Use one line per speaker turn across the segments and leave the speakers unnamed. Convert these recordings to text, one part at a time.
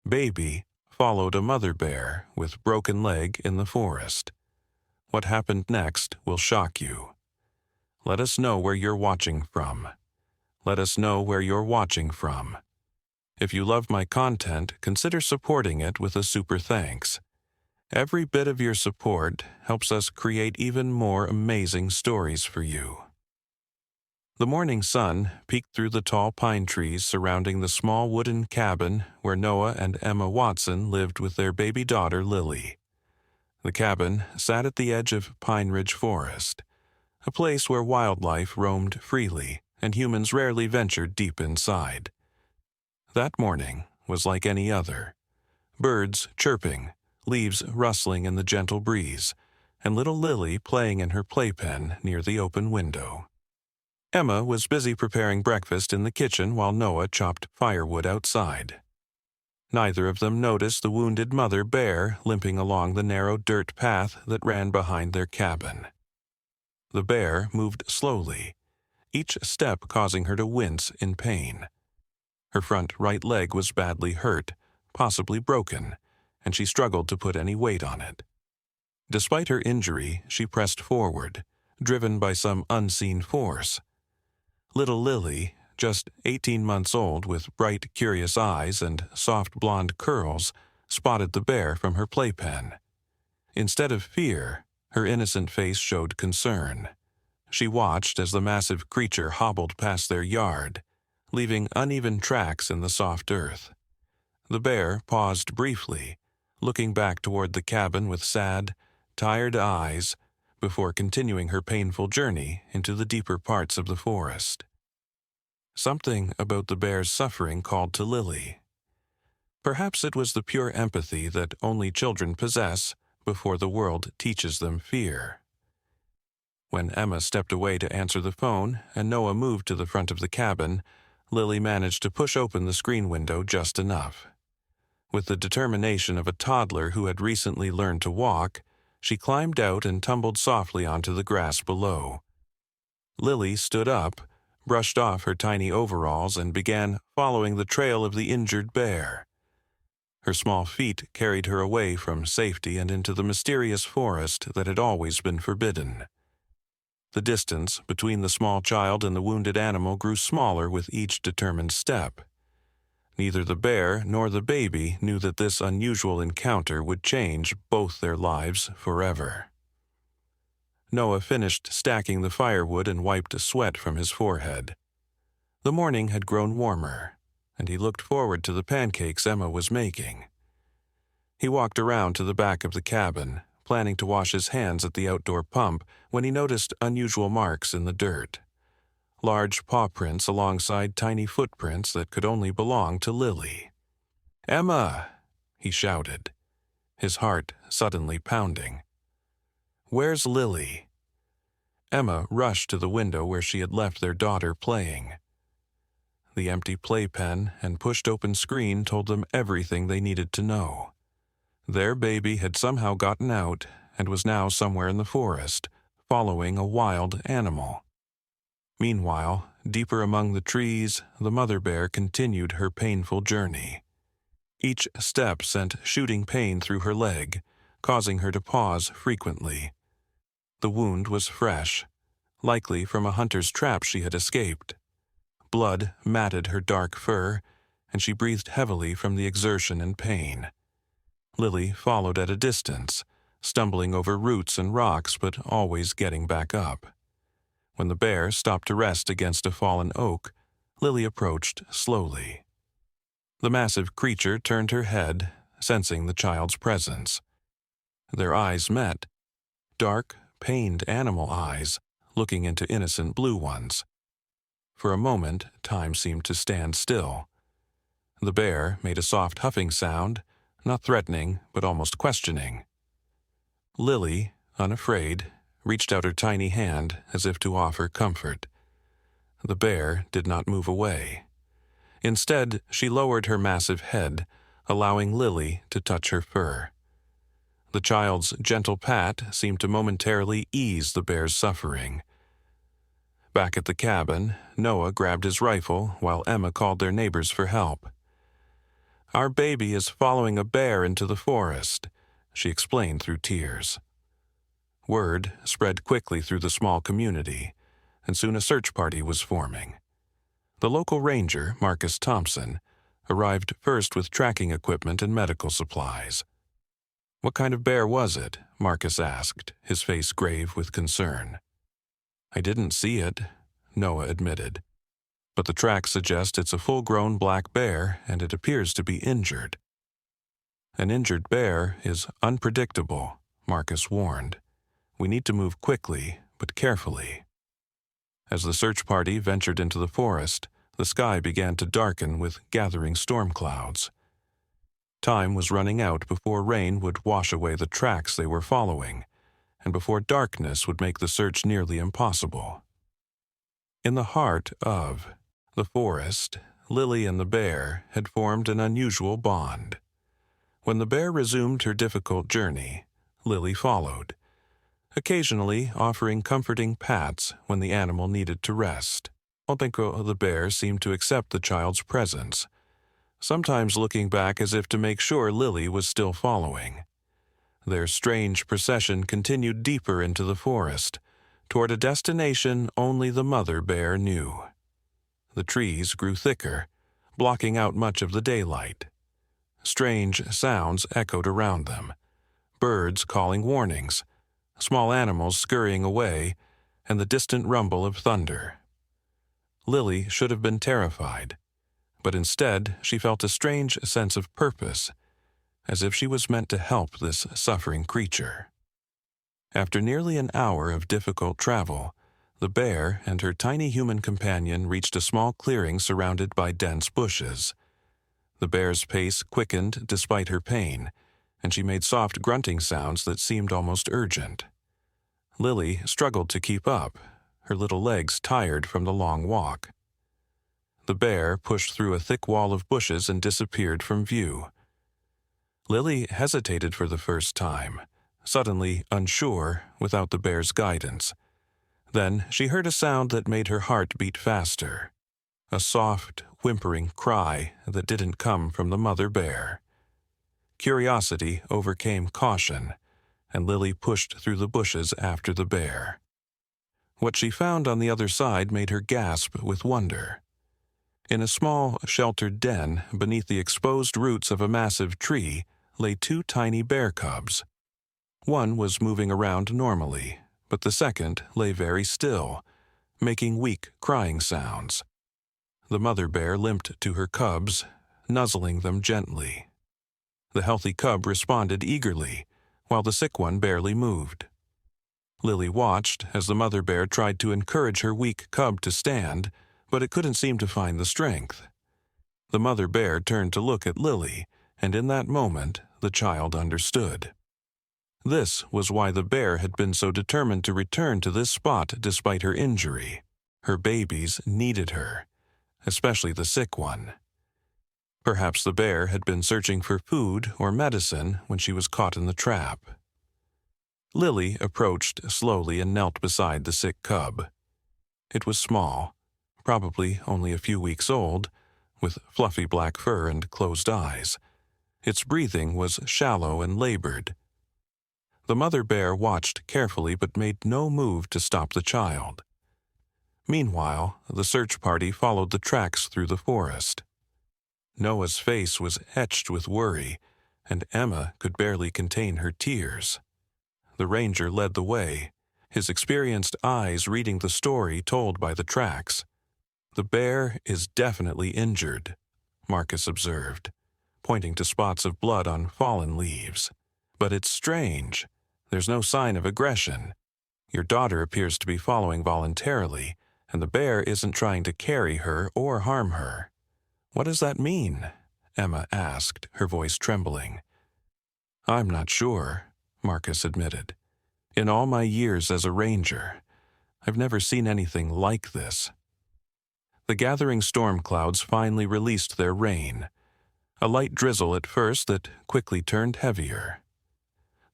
Baby followed a mother bear with broken leg in the forest. What happened next will shock you. Let us know where you're watching from. Let us know where you're watching from. If you love my content, consider supporting it with a super thanks. Every bit of your support helps us create even more amazing stories for you. The morning sun peeked through the tall pine trees surrounding the small wooden cabin where Noah and Emma Watson lived with their baby daughter Lily. The cabin sat at the edge of Pine Ridge Forest, a place where wildlife roamed freely and humans rarely ventured deep inside. That morning was like any other. Birds chirping, leaves rustling in the gentle breeze, and little Lily playing in her playpen near the open window. Emma was busy preparing breakfast in the kitchen while Noah chopped firewood outside. Neither of them noticed the wounded mother bear limping along the narrow dirt path that ran behind their cabin. The bear moved slowly, each step causing her to wince in pain. Her front right leg was badly hurt, possibly broken, and she struggled to put any weight on it. Despite her injury, she pressed forward, driven by some unseen force. Little Lily, just 18 months old with bright, curious eyes and soft blonde curls, spotted the bear from her playpen. Instead of fear, her innocent face showed concern. She watched as the massive creature hobbled past their yard, leaving uneven tracks in the soft earth. The bear paused briefly, looking back toward the cabin with sad, tired eyes, before continuing her painful journey into the deeper parts of the forest. Something about the bear's suffering called to Lily. Perhaps it was the pure empathy that only children possess before the world teaches them fear. When Emma stepped away to answer the phone and Noah moved to the front of the cabin, Lily managed to push open the screen window just enough. With the determination of a toddler who had recently learned to walk, she climbed out and tumbled softly onto the grass below. Lily stood up, brushed off her tiny overalls, and began following the trail of the injured bear. Her small feet carried her away from safety and into the mysterious forest that had always been forbidden. The distance between the small child and the wounded animal grew smaller with each determined step. Neither the bear nor the baby knew that this unusual encounter would change both their lives forever. Noah finished stacking the firewood and wiped a sweat from his forehead. The morning had grown warmer, and he looked forward to the pancakes Emma was making. He walked around to the back of the cabin, planning to wash his hands at the outdoor pump when he noticed unusual marks in the dirt. Large paw prints alongside tiny footprints that could only belong to Lily. "Emma!" he shouted, his heart suddenly pounding. "Where's Lily?" Emma rushed to the window where she had left their daughter playing. The empty playpen and pushed-open screen told them everything they needed to know. Their baby had somehow gotten out and was now somewhere in the forest, following a wild animal. Meanwhile, deeper among the trees, the mother bear continued her painful journey. Each step sent shooting pain through her leg, causing her to pause frequently. The wound was fresh, likely from a hunter's trap she had escaped. Blood matted her dark fur, and she breathed heavily from the exertion and pain. Lily followed at a distance, stumbling over roots and rocks but always getting back up. When the bear stopped to rest against a fallen oak, Lily approached slowly. The massive creature turned her head, sensing the child's presence. Their eyes met, dark, pained animal eyes, looking into innocent blue ones. For a moment, time seemed to stand still. The bear made a soft huffing sound, not threatening, but almost questioning. Lily, unafraid, reached out her tiny hand as if to offer comfort. The bear did not move away. Instead, she lowered her massive head, allowing Lily to touch her fur. The child's gentle pat seemed to momentarily ease the bear's suffering. Back at the cabin, Noah grabbed his rifle while Emma called their neighbors for help. "Our baby is following a bear into the forest," she explained through tears. Word spread quickly through the small community, and soon a search party was forming. The local ranger, Marcus Thompson, arrived first with tracking equipment and medical supplies. "What kind of bear was it?" Marcus asked, his face grave with concern. "I didn't see it," Noah admitted. "But the tracks suggest it's a full-grown black bear, and it appears to be injured." "An injured bear is unpredictable," Marcus warned. "We need to move quickly, but carefully." As the search party ventured into the forest, the sky began to darken with gathering storm clouds. Time was running out before rain would wash away the tracks they were following, and before darkness would make the search nearly impossible. In the heart of the forest, Lily and the bear had formed an unusual bond. When the bear resumed her difficult journey, Lily followed, occasionally offering comforting pats when the animal needed to rest. Otenko the bear seemed to accept the child's presence, sometimes looking back as if to make sure Lily was still following. Their strange procession continued deeper into the forest, toward a destination only the mother bear knew. The trees grew thicker, blocking out much of the daylight. Strange sounds echoed around them, birds calling warnings, small animals scurrying away, and the distant rumble of thunder. Lily should have been terrified, but instead she felt a strange sense of purpose, as if she was meant to help this suffering creature. After nearly an hour of difficult travel, the bear and her tiny human companion reached a small clearing surrounded by dense bushes. The bear's pace quickened despite her pain, and she made soft grunting sounds that seemed almost urgent. Lily struggled to keep up, her little legs tired from the long walk. The bear pushed through a thick wall of bushes and disappeared from view. Lily hesitated for the first time, suddenly unsure without the bear's guidance. Then she heard a sound that made her heart beat faster, a soft, whimpering cry that didn't come from the mother bear. Curiosity overcame caution, and Lily pushed through the bushes after the bear. What she found on the other side made her gasp with wonder. In a small, sheltered den beneath the exposed roots of a massive tree lay two tiny bear cubs. One was moving around normally, but the second lay very still, making weak crying sounds. The mother bear limped to her cubs, nuzzling them gently. The healthy cub responded eagerly, while the sick one barely moved. Lily watched as the mother bear tried to encourage her weak cub to stand, but it couldn't seem to find the strength. The mother bear turned to look at Lily, and in that moment the child understood. This was why the bear had been so determined to return to this spot despite her injury. Her babies needed her, especially the sick one. Perhaps the bear had been searching for food or medicine when she was caught in the trap. Lily approached slowly and knelt beside the sick cub. It was small, probably only a few weeks old, with fluffy black fur and closed eyes. Its breathing was shallow and labored. The mother bear watched carefully but made no move to stop the child. Meanwhile, the search party followed the tracks through the forest. Noah's face was etched with worry, and Emma could barely contain her tears. The ranger led the way, his experienced eyes reading the story told by the tracks. "The bear is definitely injured," Marcus observed, pointing to spots of blood on fallen leaves. "But it's strange. There's no sign of aggression. Your daughter appears to be following voluntarily, and the bear isn't trying to carry her or harm her." "What does that mean?" Emma asked, her voice trembling. "I'm not sure," Marcus admitted. "In all my years as a ranger, I've never seen anything like this." The gathering storm clouds finally released their rain, a light drizzle at first that quickly turned heavier.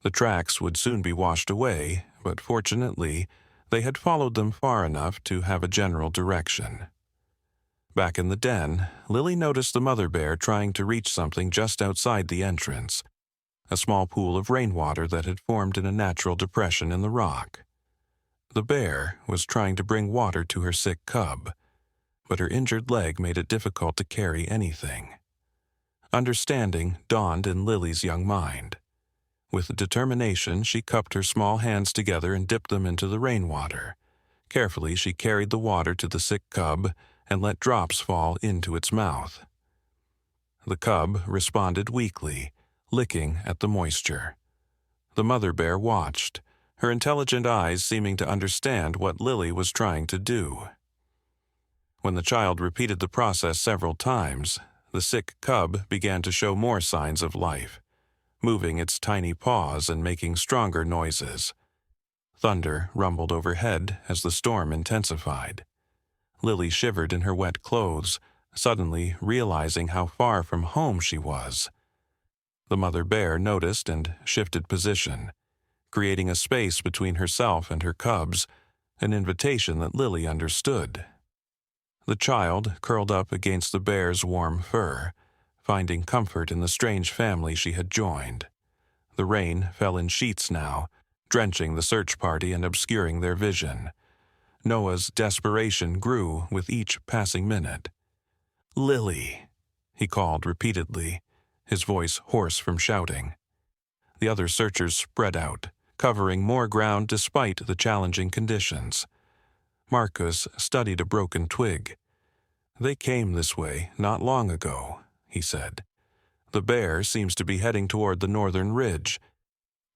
The tracks would soon be washed away, but fortunately, they had followed them far enough to have a general direction. Back in the den, Lily noticed the mother bear trying to reach something just outside the entrance, a small pool of rainwater that had formed in a natural depression in the rock. The bear was trying to bring water to her sick cub, but her injured leg made it difficult to carry anything. Understanding dawned in Lily's young mind. With determination, she cupped her small hands together and dipped them into the rainwater. Carefully, she carried the water to the sick cub and let drops fall into its mouth. The cub responded weakly, licking at the moisture. The mother bear watched, her intelligent eyes seeming to understand what Lily was trying to do. When the child repeated the process several times, the sick cub began to show more signs of life, moving its tiny paws and making stronger noises. Thunder rumbled overhead as the storm intensified. Lily shivered in her wet clothes, suddenly realizing how far from home she was. The mother bear noticed and shifted position, creating a space between herself and her cubs, an invitation that Lily understood. The child curled up against the bear's warm fur, finding comfort in the strange family she had joined. The rain fell in sheets now, drenching the search party and obscuring their vision. Noah's desperation grew with each passing minute. "Lily," he called repeatedly, his voice hoarse from shouting. The other searchers spread out, covering more ground despite the challenging conditions. Marcus studied a broken twig. "They came this way not long ago," he said. "The bear seems to be heading toward the northern ridge.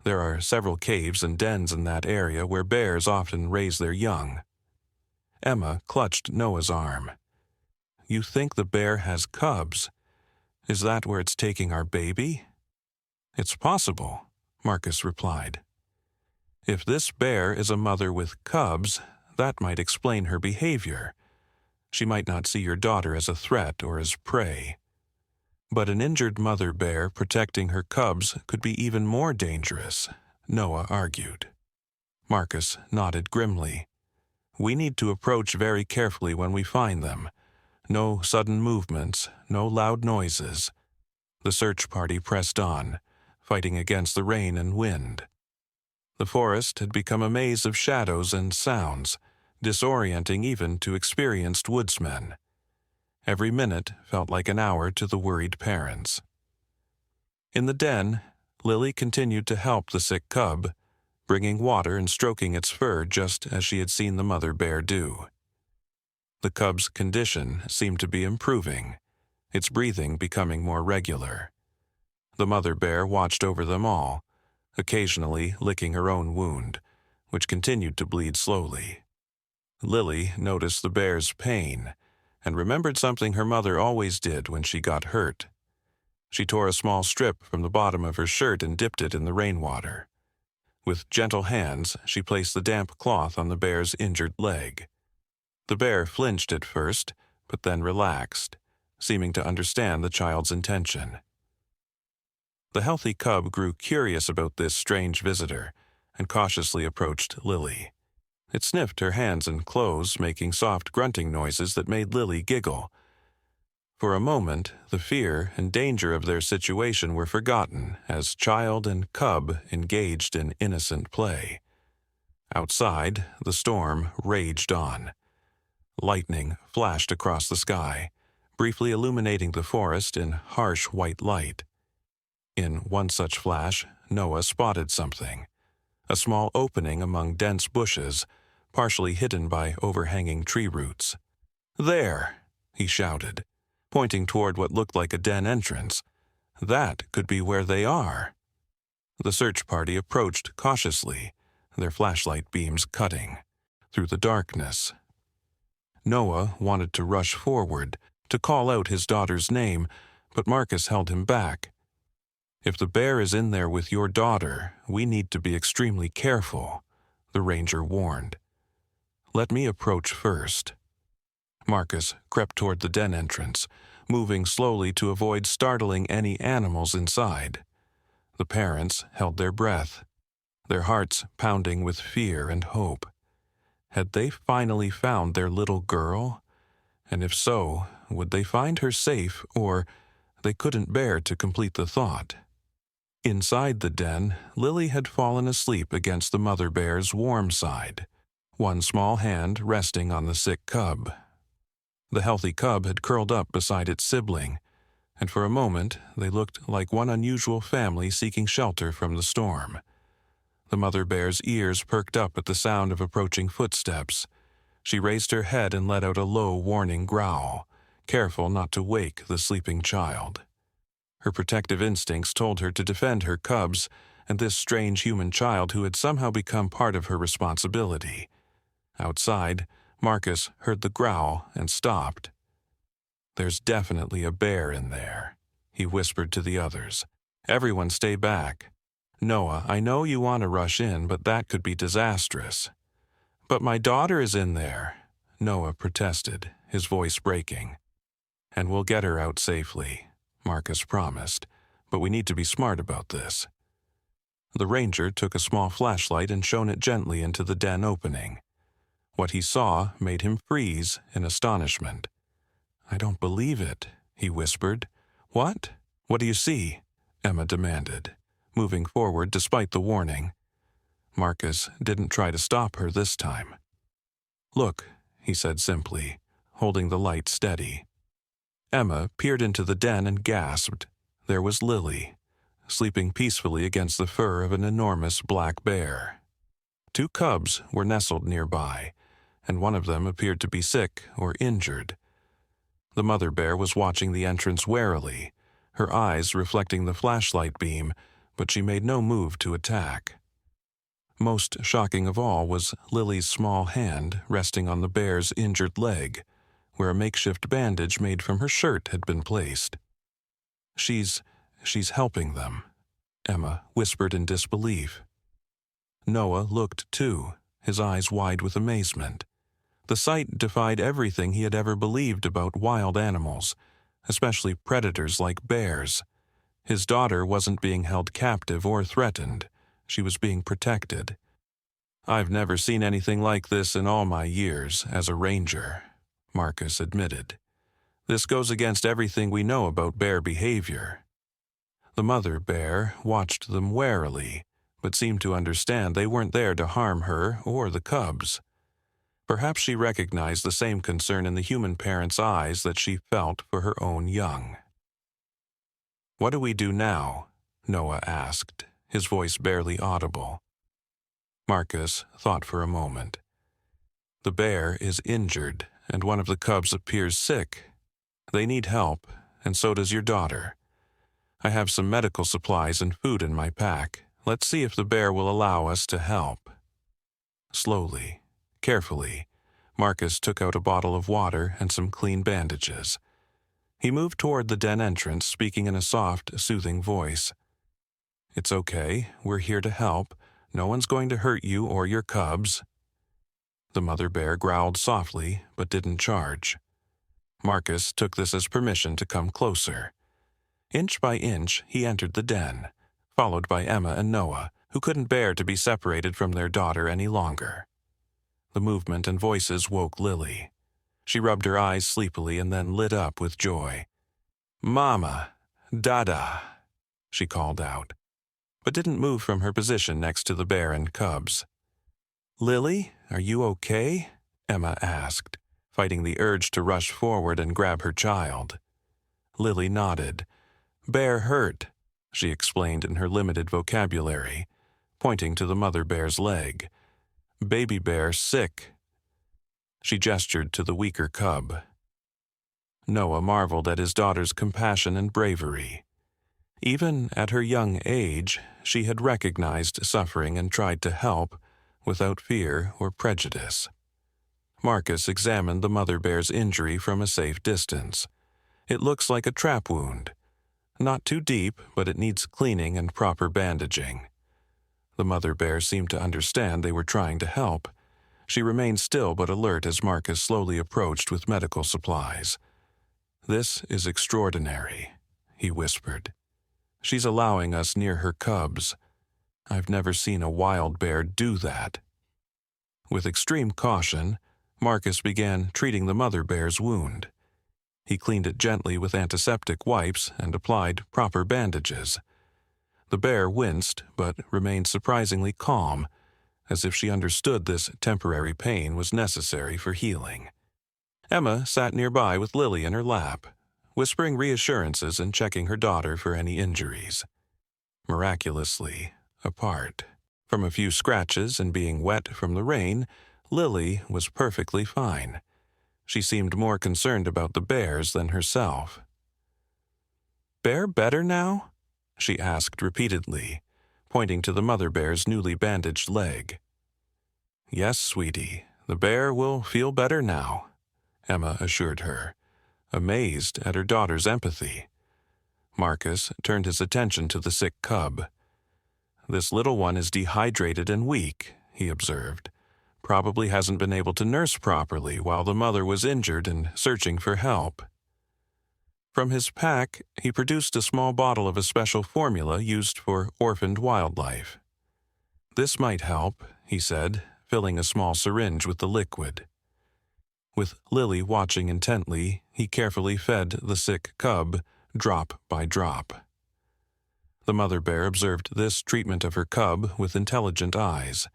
There are several caves and dens in that area where bears often raise their young." Emma clutched Noah's arm. "You think the bear has cubs? Is that where it's taking our baby?" "It's possible," Marcus replied. "If this bear is a mother with cubs, that might explain her behavior. She might not see your daughter as a threat or as prey. But an injured mother bear protecting her cubs could be even more dangerous," Noah argued. Marcus nodded grimly. "We need to approach very carefully when we find them. No sudden movements, no loud noises." The search party pressed on, fighting against the rain and wind. The forest had become a maze of shadows and sounds, disorienting even to experienced woodsmen. Every minute felt like an hour to the worried parents. In the den, Lily continued to help the sick cub, bringing water and stroking its fur just as she had seen the mother bear do. The cub's condition seemed to be improving, its breathing becoming more regular. The mother bear watched over them all, occasionally licking her own wound, which continued to bleed slowly. Lily noticed the bear's pain and remembered something her mother always did when she got hurt. She tore a small strip from the bottom of her shirt and dipped it in the rainwater. With gentle hands, she placed the damp cloth on the bear's injured leg. The bear flinched at first, but then relaxed, seeming to understand the child's intention. The healthy cub grew curious about this strange visitor and cautiously approached Lily. It sniffed her hands and clothes, making soft grunting noises that made Lily giggle. For a moment, the fear and danger of their situation were forgotten as child and cub engaged in innocent play. Outside, the storm raged on. Lightning flashed across the sky, briefly illuminating the forest in harsh white light. In one such flash, Noah spotted something, a small opening among dense bushes, partially hidden by overhanging tree roots. "There!" he shouted, pointing toward what looked like a den entrance. "That could be where they are." The search party approached cautiously, their flashlight beams cutting through the darkness. Noah wanted to rush forward, to call out his daughter's name, but Marcus held him back. "If the bear is in there with your daughter, we need to be extremely careful," the ranger warned. "Let me approach first." Marcus crept toward the den entrance, moving slowly to avoid startling any animals inside. The parents held their breath, their hearts pounding with fear and hope. Had they finally found their little girl? And if so, would they find her safe, or they couldn't bear to complete the thought. Inside the den, Lily had fallen asleep against the mother bear's warm side, one small hand resting on the sick cub. The healthy cub had curled up beside its sibling, and for a moment they looked like one unusual family seeking shelter from the storm. The mother bear's ears perked up at the sound of approaching footsteps. She raised her head and let out a low, warning growl, careful not to wake the sleeping child. Her protective instincts told her to defend her cubs and this strange human child who had somehow become part of her responsibility. Outside, Marcus heard the growl and stopped. "There's definitely a bear in there," he whispered to the others. "Everyone stay back. Noah, I know you want to rush in, but that could be disastrous." "But my daughter is in there," Noah protested, his voice breaking. "And we'll get her out safely," Marcus promised, "but we need to be smart about this." The ranger took a small flashlight and shone it gently into the den opening. What he saw made him freeze in astonishment. "I don't believe it," he whispered. "What? What do you see?" Emma demanded, moving forward despite the warning. Marcus didn't try to stop her this time. "Look," he said simply, holding the light steady. Emma peered into the den and gasped. There was Lily, sleeping peacefully against the fur of an enormous black bear. Two cubs were nestled nearby, and one of them appeared to be sick or injured. The mother bear was watching the entrance warily, her eyes reflecting the flashlight beam, but she made no move to attack. Most shocking of all was Lily's small hand resting on the bear's injured leg, where a makeshift bandage made from her shirt had been placed. She's helping them," Emma whispered in disbelief. Noah looked too, his eyes wide with amazement. The sight defied everything he had ever believed about wild animals, especially predators like bears. His daughter wasn't being held captive or threatened. She was being protected. "I've never seen anything like this in all my years as a ranger," Marcus admitted. "This goes against everything we know about bear behavior." The mother bear watched them warily, but seemed to understand they weren't there to harm her or the cubs. Perhaps she recognized the same concern in the human parent's eyes that she felt for her own young. "What do we do now?" Noah asked, his voice barely audible. Marcus thought for a moment. "The bear is injured, and one of the cubs appears sick. They need help, and so does your daughter. I have some medical supplies and food in my pack. Let's see if the bear will allow us to help." Slowly, carefully, Marcus took out a bottle of water and some clean bandages. He moved toward the den entrance, speaking in a soft, soothing voice. "It's okay. We're here to help. No one's going to hurt you or your cubs." The mother bear growled softly, but didn't charge. Marcus took this as permission to come closer. Inch by inch, he entered the den, followed by Emma and Noah, who couldn't bear to be separated from their daughter any longer. The movement and voices woke Lily. She rubbed her eyes sleepily and then lit up with joy. "Mama! Dada!" she called out, but didn't move from her position next to the bear and cubs. "Lily, are you okay?" Emma asked, fighting the urge to rush forward and grab her child. Lily nodded. "Bear hurt," she explained in her limited vocabulary, pointing to the mother bear's leg. "Baby bear sick." She gestured to the weaker cub. Noah marveled at his daughter's compassion and bravery. Even at her young age, she had recognized suffering and tried to help, without fear or prejudice. Marcus examined the mother bear's injury from a safe distance. "It looks like a trap wound. Not too deep, but it needs cleaning and proper bandaging." The mother bear seemed to understand they were trying to help. She remained still but alert as Marcus slowly approached with medical supplies. "This is extraordinary," he whispered. "She's allowing us near her cubs. I've never seen a wild bear do that." With extreme caution, Marcus began treating the mother bear's wound. He cleaned it gently with antiseptic wipes and applied proper bandages. The bear winced, but remained surprisingly calm, as if she understood this temporary pain was necessary for healing. Emma sat nearby with Lily in her lap, whispering reassurances and checking her daughter for any injuries. Miraculously, apart from a few scratches and being wet from the rain, Lily was perfectly fine. She seemed more concerned about the bears than herself. "Bear better now?" she asked repeatedly, pointing to the mother bear's newly bandaged leg. "Yes, sweetie, the bear will feel better now," Emma assured her, amazed at her daughter's empathy. Marcus turned his attention to the sick cub. "This little one is dehydrated and weak," he observed. "Probably hasn't been able to nurse properly while the mother was injured and searching for help." From his pack, he produced a small bottle of a special formula used for orphaned wildlife. "This might help," he said, filling a small syringe with the liquid. With Lily watching intently, he carefully fed the sick cub, drop by drop. The mother bear observed this treatment of her cub with intelligent eyes.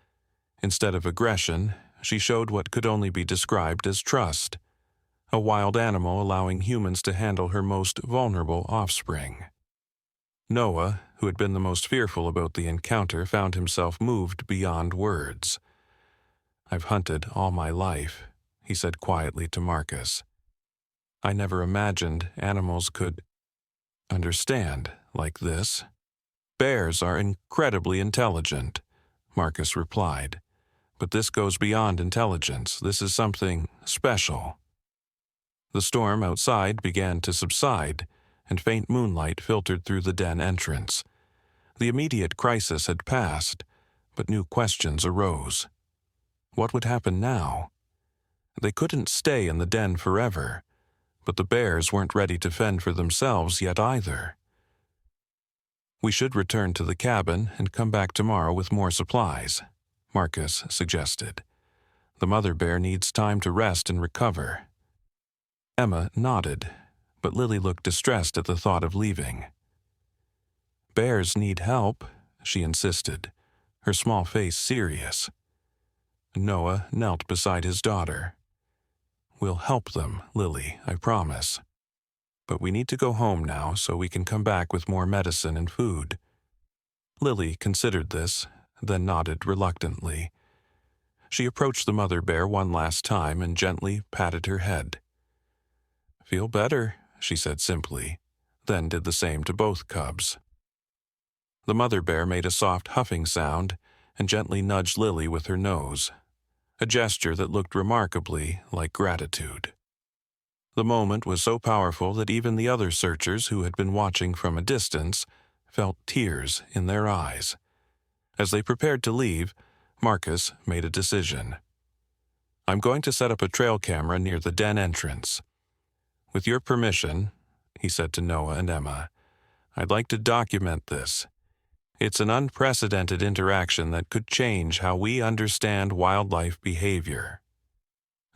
Instead of aggression, she showed what could only be described as trust, a wild animal allowing humans to handle her most vulnerable offspring. Noah, who had been the most fearful about the encounter, found himself moved beyond words. "I've hunted all my life," he said quietly to Marcus. "I never imagined animals could understand like this." "Bears are incredibly intelligent," Marcus replied. "But this goes beyond intelligence. This is something special." The storm outside began to subside, and faint moonlight filtered through the den entrance. The immediate crisis had passed, but new questions arose. What would happen now? They couldn't stay in the den forever, but the bears weren't ready to fend for themselves yet either. "We should return to the cabin and come back tomorrow with more supplies," Marcus suggested. "The mother bear needs time to rest and recover." Emma nodded, but Lily looked distressed at the thought of leaving. "Bears need help," she insisted, her small face serious. Noah knelt beside his daughter. "We'll help them, Lily, I promise. But we need to go home now so we can come back with more medicine and food." Lily considered this, then nodded reluctantly. She approached the mother bear one last time and gently patted her head. "Feel better," she said simply, then did the same to both cubs. The mother bear made a soft huffing sound and gently nudged Lily with her nose, a gesture that looked remarkably like gratitude. The moment was so powerful that even the other searchers who had been watching from a distance felt tears in their eyes. As they prepared to leave, Marcus made a decision. "I'm going to set up a trail camera near the den entrance. With your permission," he said to Noah and Emma, "I'd like to document this. It's an unprecedented interaction that could change how we understand wildlife behavior."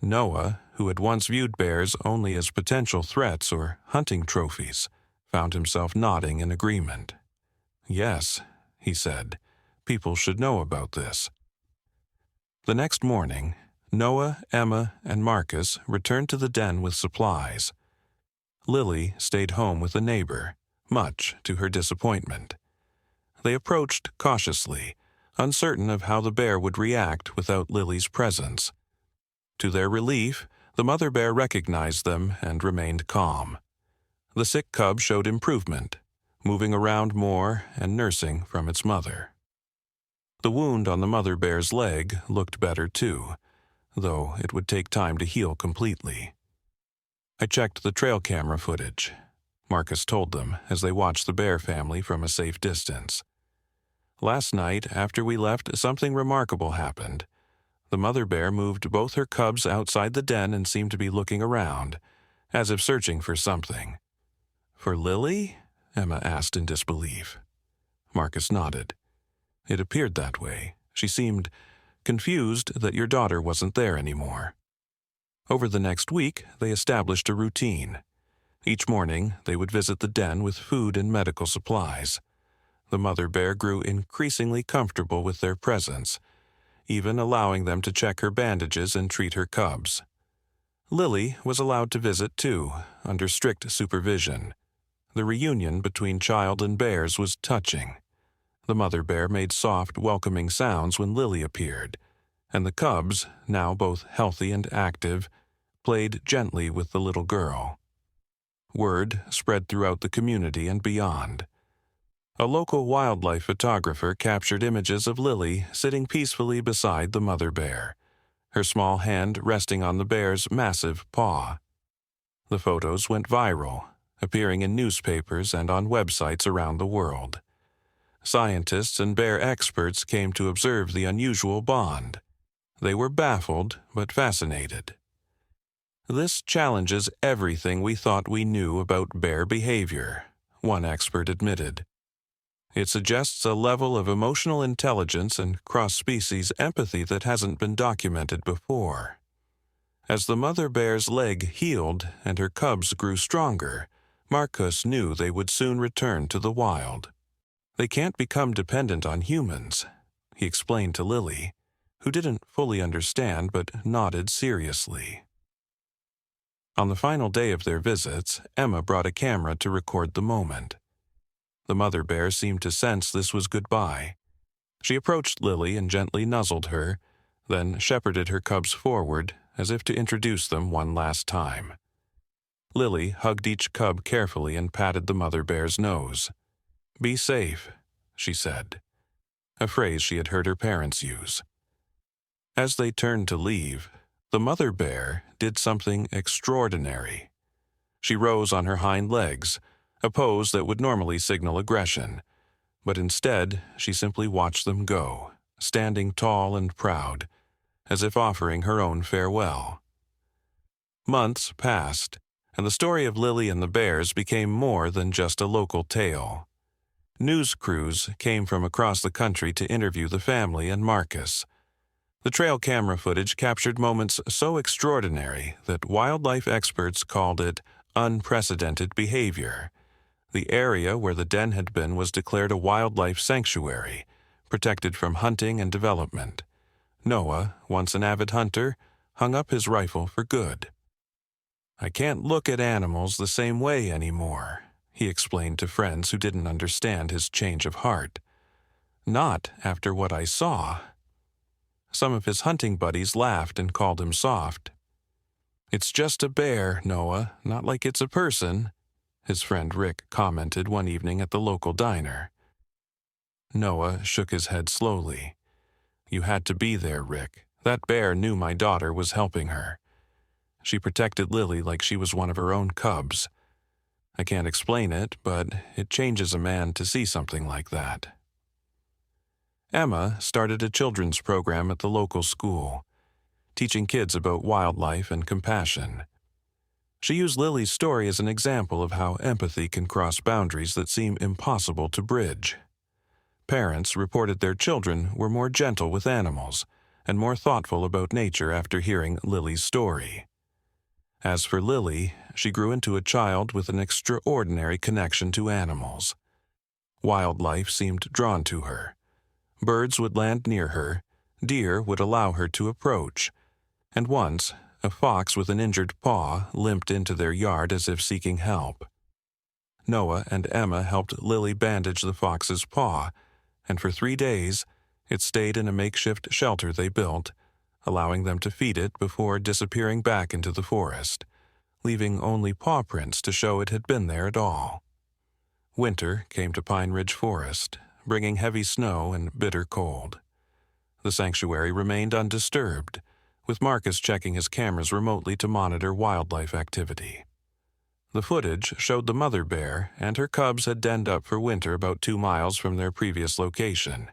Noah, who had once viewed bears only as potential threats or hunting trophies, found himself nodding in agreement. "Yes," he said, "people should know about this." The next morning, Noah, Emma, and Marcus returned to the den with supplies. Lily stayed home with a neighbor, much to her disappointment. They approached cautiously, uncertain of how the bear would react without Lily's presence. To their relief, the mother bear recognized them and remained calm. The sick cub showed improvement, moving around more and nursing from its mother. The wound on the mother bear's leg looked better too, though it would take time to heal completely. "I checked the trail camera footage," Marcus told them as they watched the bear family from a safe distance. "Last night, after we left, something remarkable happened. The mother bear moved both her cubs outside the den and seemed to be looking around, as if searching for something." "For Lily?" Emma asked in disbelief. Marcus nodded. "It appeared that way. She seemed confused that your daughter wasn't there anymore." Over the next week, they established a routine. Each morning, they would visit the den with food and medical supplies. The mother bear grew increasingly comfortable with their presence, even allowing them to check her bandages and treat her cubs. Lily was allowed to visit too, under strict supervision. The reunion between child and bears was touching. The mother bear made soft, welcoming sounds when Lily appeared, and the cubs, now both healthy and active, played gently with the little girl. Word spread throughout the community and beyond. A local wildlife photographer captured images of Lily sitting peacefully beside the mother bear, her small hand resting on the bear's massive paw. The photos went viral, appearing in newspapers and on websites around the world. Scientists and bear experts came to observe the unusual bond. They were baffled but fascinated. "This challenges everything we thought we knew about bear behavior," one expert admitted. "It suggests a level of emotional intelligence and cross-species empathy that hasn't been documented before." As the mother bear's leg healed and her cubs grew stronger, Marcus knew they would soon return to the wild. "They can't become dependent on humans," he explained to Lily, who didn't fully understand but nodded seriously. On the final day of their visits, Emma brought a camera to record the moment. The mother bear seemed to sense this was goodbye. She approached Lily and gently nuzzled her, then shepherded her cubs forward as if to introduce them one last time. Lily hugged each cub carefully and patted the mother bear's nose. "Be safe," she said, a phrase she had heard her parents use. As they turned to leave, the mother bear did something extraordinary. She rose on her hind legs, a pose that would normally signal aggression, but instead she simply watched them go, standing tall and proud, as if offering her own farewell. Months passed, and the story of Lily and the bears became more than just a local tale. News crews came from across the country to interview the family and Marcus. The trail camera footage captured moments so extraordinary that wildlife experts called it unprecedented behavior. The area where the den had been was declared a wildlife sanctuary, protected from hunting and development. Noah, once an avid hunter, hung up his rifle for good. "I can't look at animals the same way anymore," he explained to friends who didn't understand his change of heart. "Not after what I saw." Some of his hunting buddies laughed and called him soft. "It's just a bear, Noah, not like it's a person," his friend Rick commented one evening at the local diner. Noah shook his head slowly. "You had to be there, Rick. That bear knew my daughter was helping her. She protected Lily like she was one of her own cubs. I can't explain it, but it changes a man to see something like that." Emma started a children's program at the local school, teaching kids about wildlife and compassion. She used Lily's story as an example of how empathy can cross boundaries that seem impossible to bridge. Parents reported their children were more gentle with animals and more thoughtful about nature after hearing Lily's story. As for Lily, she grew into a child with an extraordinary connection to animals. Wildlife seemed drawn to her. Birds would land near her, deer would allow her to approach, and once, a fox with an injured paw limped into their yard as if seeking help. Noah and Emma helped Lily bandage the fox's paw, and for 3 days, it stayed in a makeshift shelter they built, allowing them to feed it before disappearing back into the forest, leaving only paw prints to show it had been there at all. Winter came to Pine Ridge Forest, bringing heavy snow and bitter cold. The sanctuary remained undisturbed, with Marcus checking his cameras remotely to monitor wildlife activity. The footage showed the mother bear and her cubs had denned up for winter about 2 miles from their previous location.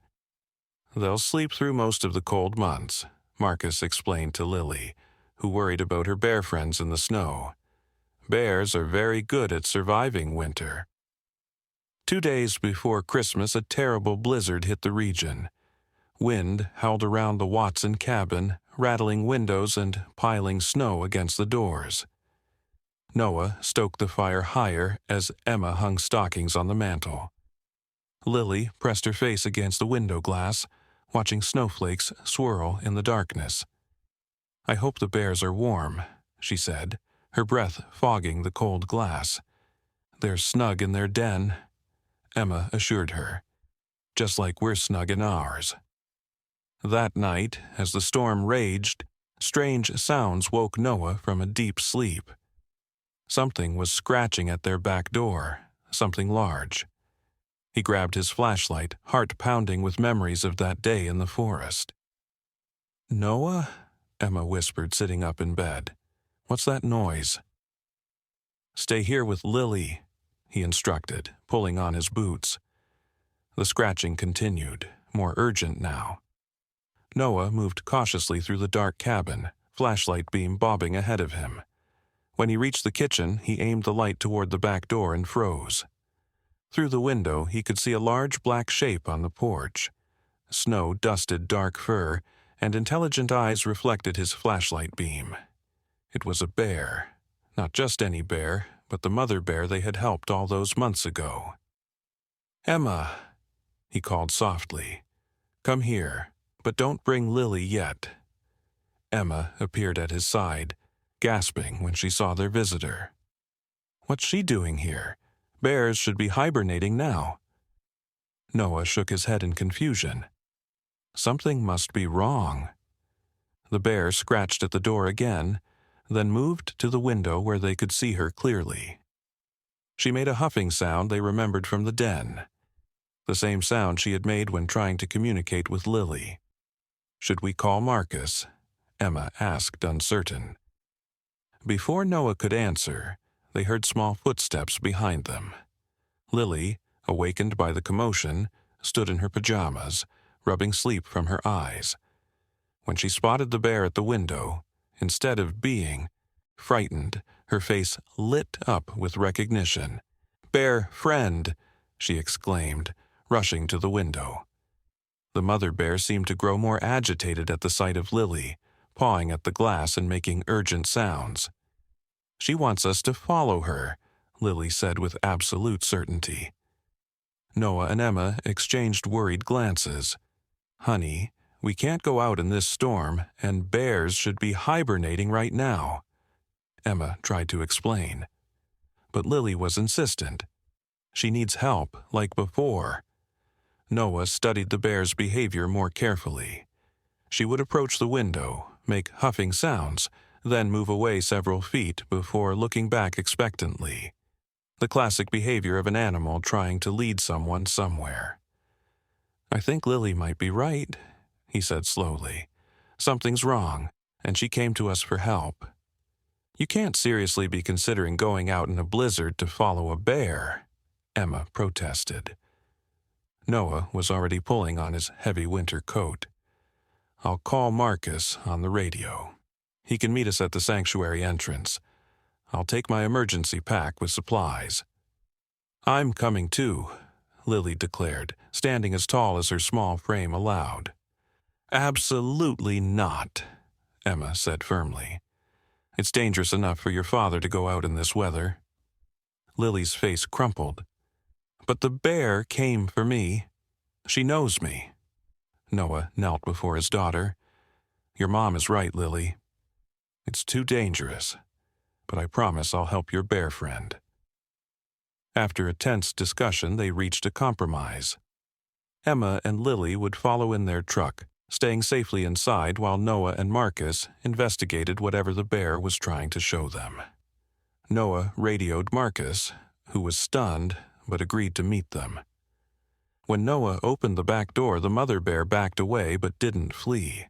"They'll sleep through most of the cold months," Marcus explained to Lily, who worried about her bear friends in the snow. "Bears are very good at surviving winter." 2 days before Christmas, a terrible blizzard hit the region. Wind howled around the Watson cabin, rattling windows and piling snow against the doors. Noah stoked the fire higher as Emma hung stockings on the mantel. Lily pressed her face against the window glass, watching snowflakes swirl in the darkness. "I hope the bears are warm," she said, her breath fogging the cold glass. "They're snug in their den," Emma assured her, "just like we're snug in ours." That night, as the storm raged, strange sounds woke Noah from a deep sleep. Something was scratching at their back door, something large. He grabbed his flashlight, heart pounding with memories of that day in the forest. "Noah?" Emma whispered, sitting up in bed. "What's that noise?" "Stay here with Lily," he instructed, pulling on his boots. The scratching continued, more urgent now. Noah moved cautiously through the dark cabin, flashlight beam bobbing ahead of him. When he reached the kitchen, he aimed the light toward the back door and froze. Through the window, he could see a large black shape on the porch. Snow dusted dark fur, and intelligent eyes reflected his flashlight beam. It was a bear. Not just any bear, but the mother bear they had helped all those months ago. "Emma," he called softly. "Come here, but don't bring Lily yet." Emma appeared at his side, gasping when she saw their visitor. "What's she doing here? Bears should be hibernating now." Noah shook his head in confusion. Something must be wrong. The bear scratched at the door again, then moved to the window where they could see her clearly. She made a huffing sound they remembered from the den, the same sound she had made when trying to communicate with Lily. "Should we call Marcus?" Emma asked, uncertain. Before Noah could answer, they heard small footsteps behind them. Lily, awakened by the commotion, stood in her pajamas, rubbing sleep from her eyes. When she spotted the bear at the window, instead of being frightened, her face lit up with recognition. "Bear friend!" she exclaimed, rushing to the window. The mother bear seemed to grow more agitated at the sight of Lily, pawing at the glass and making urgent sounds. "She wants us to follow her," Lily said with absolute certainty. Noah and Emma exchanged worried glances. "Honey, we can't go out in this storm, and bears should be hibernating right now," Emma tried to explain. But Lily was insistent. "She needs help, like before." Noah studied the bear's behavior more carefully. She would approach the window, make huffing sounds, then move away several feet before looking back expectantly. The classic behavior of an animal trying to lead someone somewhere. "I think Lily might be right," he said slowly. "Something's wrong, and she came to us for help." "You can't seriously be considering going out in a blizzard to follow a bear," Emma protested. Noah was already pulling on his heavy winter coat. "I'll call Marcus on the radio. He can meet us at the sanctuary entrance. I'll take my emergency pack with supplies." "I'm coming too," Lily declared, standing as tall as her small frame allowed. "Absolutely not," Emma said firmly. "It's dangerous enough for your father to go out in this weather." Lily's face crumpled. "But the bear came for me. She knows me." Noah knelt before his daughter. "Your mom is right, Lily. It's too dangerous, but I promise I'll help your bear friend." After a tense discussion, they reached a compromise. Emma and Lily would follow in their truck, staying safely inside while Noah and Marcus investigated whatever the bear was trying to show them. Noah radioed Marcus, who was stunned but agreed to meet them. When Noah opened the back door, the mother bear backed away but didn't flee.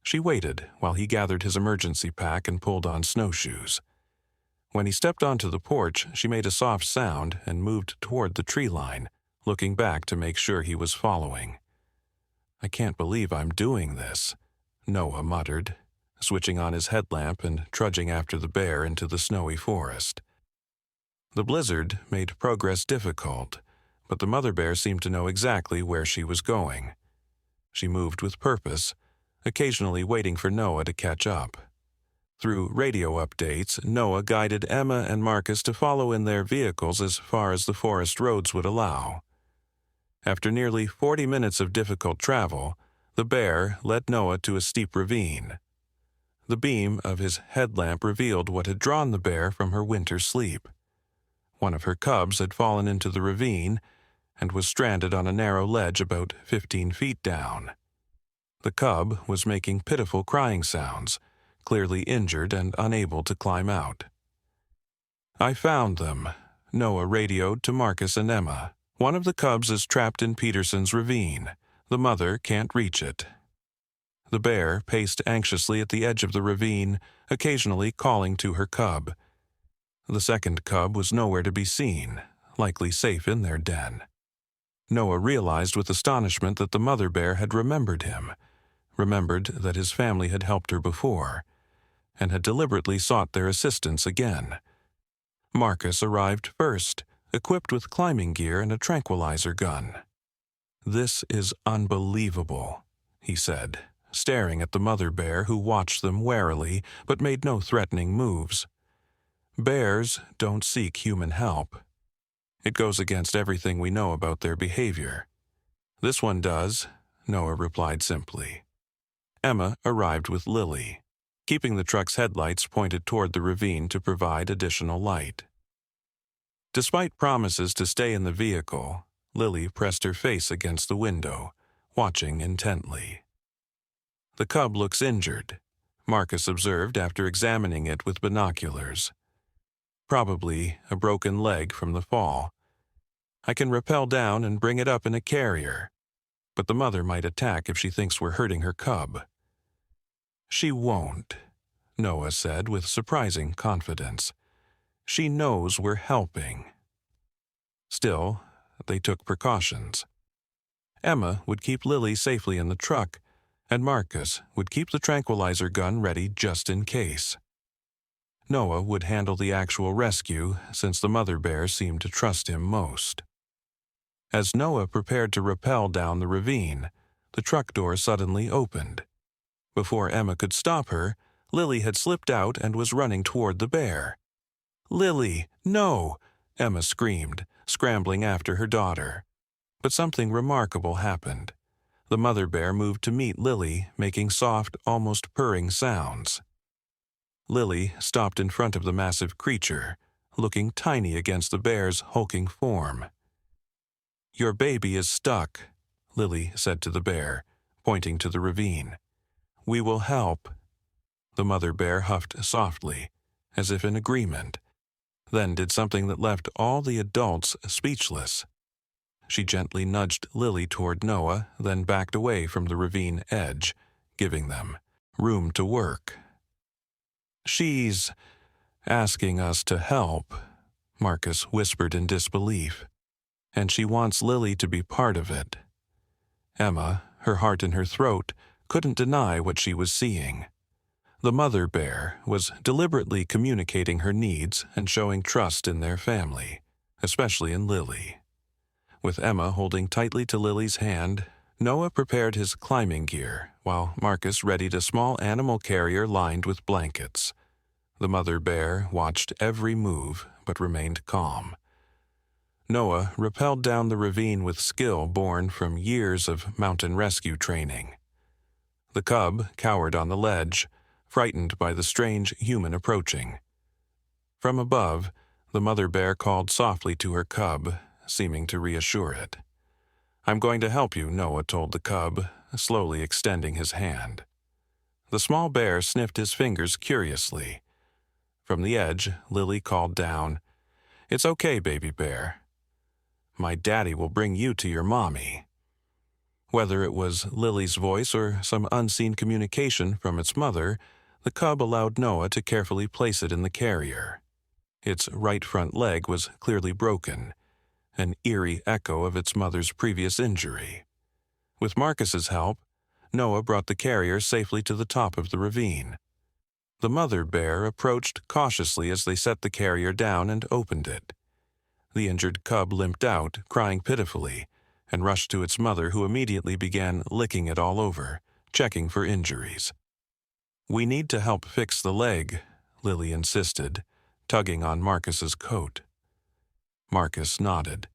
She waited while he gathered his emergency pack and pulled on snowshoes. When he stepped onto the porch, she made a soft sound and moved toward the tree line, looking back to make sure he was following. "I can't believe I'm doing this," Noah muttered, switching on his headlamp and trudging after the bear into the snowy forest. The blizzard made progress difficult, but the mother bear seemed to know exactly where she was going. She moved with purpose, occasionally waiting for Noah to catch up. Through radio updates, Noah guided Emma and Marcus to follow in their vehicles as far as the forest roads would allow. After nearly 40 minutes of difficult travel, the bear led Noah to a steep ravine. The beam of his headlamp revealed what had drawn the bear from her winter sleep. One of her cubs had fallen into the ravine and was stranded on a narrow ledge about 15 feet down. The cub was making pitiful crying sounds, clearly injured and unable to climb out. "I found them," Noah radioed to Marcus and Emma. "One of the cubs is trapped in Peterson's ravine. The mother can't reach it." The bear paced anxiously at the edge of the ravine, occasionally calling to her cub. The second cub was nowhere to be seen, likely safe in their den. Noah realized with astonishment that the mother bear had remembered him, remembered that his family had helped her before, and had deliberately sought their assistance again. Marcus arrived first, equipped with climbing gear and a tranquilizer gun. "This is unbelievable," he said, staring at the mother bear who watched them warily but made no threatening moves. "Bears don't seek human help. It goes against everything we know about their behavior." "This one does," Noah replied simply. Emma arrived with Lily, keeping the truck's headlights pointed toward the ravine to provide additional light. Despite promises to stay in the vehicle, Lily pressed her face against the window, watching intently. "The cub looks injured," Marcus observed after examining it with binoculars. "Probably a broken leg from the fall. I can rappel down and bring it up in a carrier, but the mother might attack if she thinks we're hurting her cub." "She won't," Noah said with surprising confidence. "She knows we're helping." Still, they took precautions. Emma would keep Lily safely in the truck, and Marcus would keep the tranquilizer gun ready just in case. Noah would handle the actual rescue, since the mother bear seemed to trust him most. As Noah prepared to rappel down the ravine, the truck door suddenly opened. Before Emma could stop her, Lily had slipped out and was running toward the bear. "Lily, no!" Emma screamed, scrambling after her daughter. But something remarkable happened. The mother bear moved to meet Lily, making soft, almost purring sounds. Lily stopped in front of the massive creature, looking tiny against the bear's hulking form. "Your baby is stuck," Lily said to the bear, pointing to the ravine. "We will help." The mother bear huffed softly, as if in agreement, then did something that left all the adults speechless. She gently nudged Lily toward Noah, then backed away from the ravine edge, giving them room to work. "She's asking us to help," Marcus whispered in disbelief, "and she wants Lily to be part of it." Emma, her heart in her throat, couldn't deny what she was seeing. The mother bear was deliberately communicating her needs and showing trust in their family, especially in Lily. With Emma holding tightly to Lily's hand, Noah prepared his climbing gear, while Marcus readied a small animal carrier lined with blankets. The mother bear watched every move, but remained calm. Noah rappelled down the ravine with skill born from years of mountain rescue training. The cub cowered on the ledge, frightened by the strange human approaching. From above, the mother bear called softly to her cub, seeming to reassure it. "I'm going to help you," Noah told the cub, slowly extending his hand. The small bear sniffed his fingers curiously. From the edge, Lily called down, "It's okay, baby bear. My daddy will bring you to your mommy." Whether it was Lily's voice or some unseen communication from its mother, the cub allowed Noah to carefully place it in the carrier. Its right front leg was clearly broken, an eerie echo of its mother's previous injury. With Marcus's help, Noah brought the carrier safely to the top of the ravine. The mother bear approached cautiously as they set the carrier down and opened it. The injured cub limped out, crying pitifully, and rushed to its mother, who immediately began licking it all over, checking for injuries. "We need to help fix the leg," Lily insisted, tugging on Marcus's coat. Marcus nodded.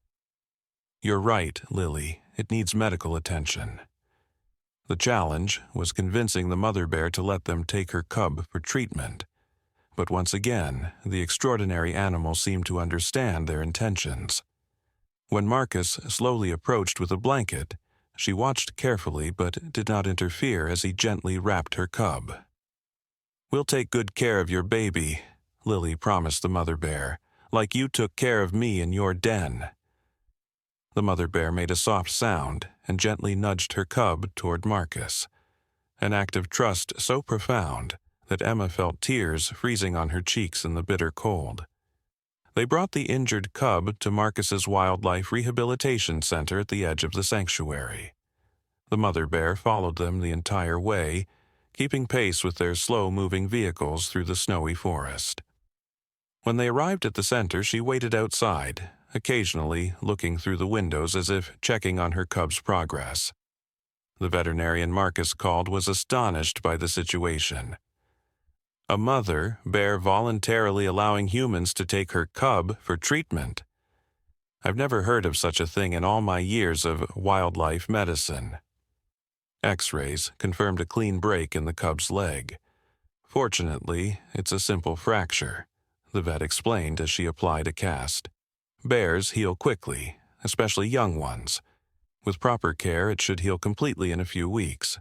"You're right, Lily. It needs medical attention." The challenge was convincing the mother bear to let them take her cub for treatment. But once again, the extraordinary animal seemed to understand their intentions. When Marcus slowly approached with a blanket, she watched carefully but did not interfere as he gently wrapped her cub. "We'll take good care of your baby," Lily promised the mother bear, "like you took care of me in your den." The mother bear made a soft sound and gently nudged her cub toward Marcus, an act of trust so profound that Emma felt tears freezing on her cheeks in the bitter cold. They brought the injured cub to Marcus's Wildlife Rehabilitation Center at the edge of the sanctuary. The mother bear followed them the entire way, keeping pace with their slow-moving vehicles through the snowy forest. When they arrived at the center, she waited outside, occasionally looking through the windows as if checking on her cub's progress. The veterinarian Marcus called was astonished by the situation. A mother bear voluntarily allowing humans to take her cub for treatment. I've never heard of such a thing in all my years of wildlife medicine. X-rays confirmed a clean break in the cub's leg. "Fortunately, it's a simple fracture," the vet explained as she applied a cast. "Bears heal quickly, especially young ones. With proper care, it should heal completely in a few weeks."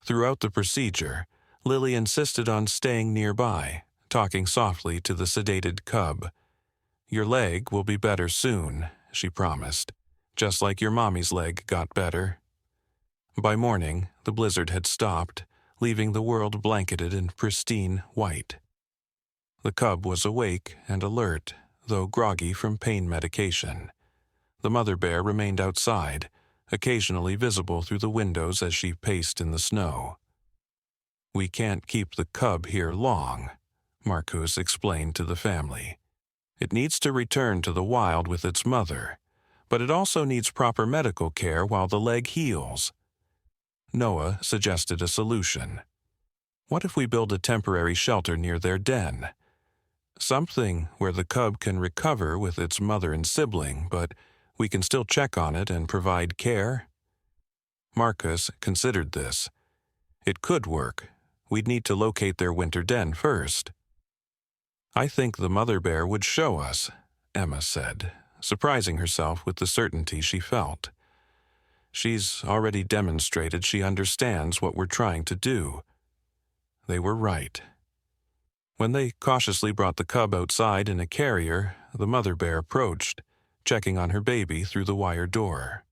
Throughout the procedure, Lily insisted on staying nearby, talking softly to the sedated cub. "Your leg will be better soon," she promised, "just like your mommy's leg got better." By morning, the blizzard had stopped, leaving the world blanketed in pristine white. The cub was awake and alert, though groggy from pain medication. The mother bear remained outside, occasionally visible through the windows as she paced in the snow. "We can't keep the cub here long," Marcus explained to the family. "It needs to return to the wild with its mother, but it also needs proper medical care while the leg heals." Noah suggested a solution. "What if we build a temporary shelter near their den? Something where the cub can recover with its mother and sibling, but we can still check on it and provide care?" Marcus considered this. It could work. We'd need to locate their winter den first. "I think the mother bear would show us," Emma said, surprising herself with the certainty she felt. "She's already demonstrated she understands what we're trying to do." They were right. When they cautiously brought the cub outside in a carrier, the mother bear approached, checking on her baby through the wire door.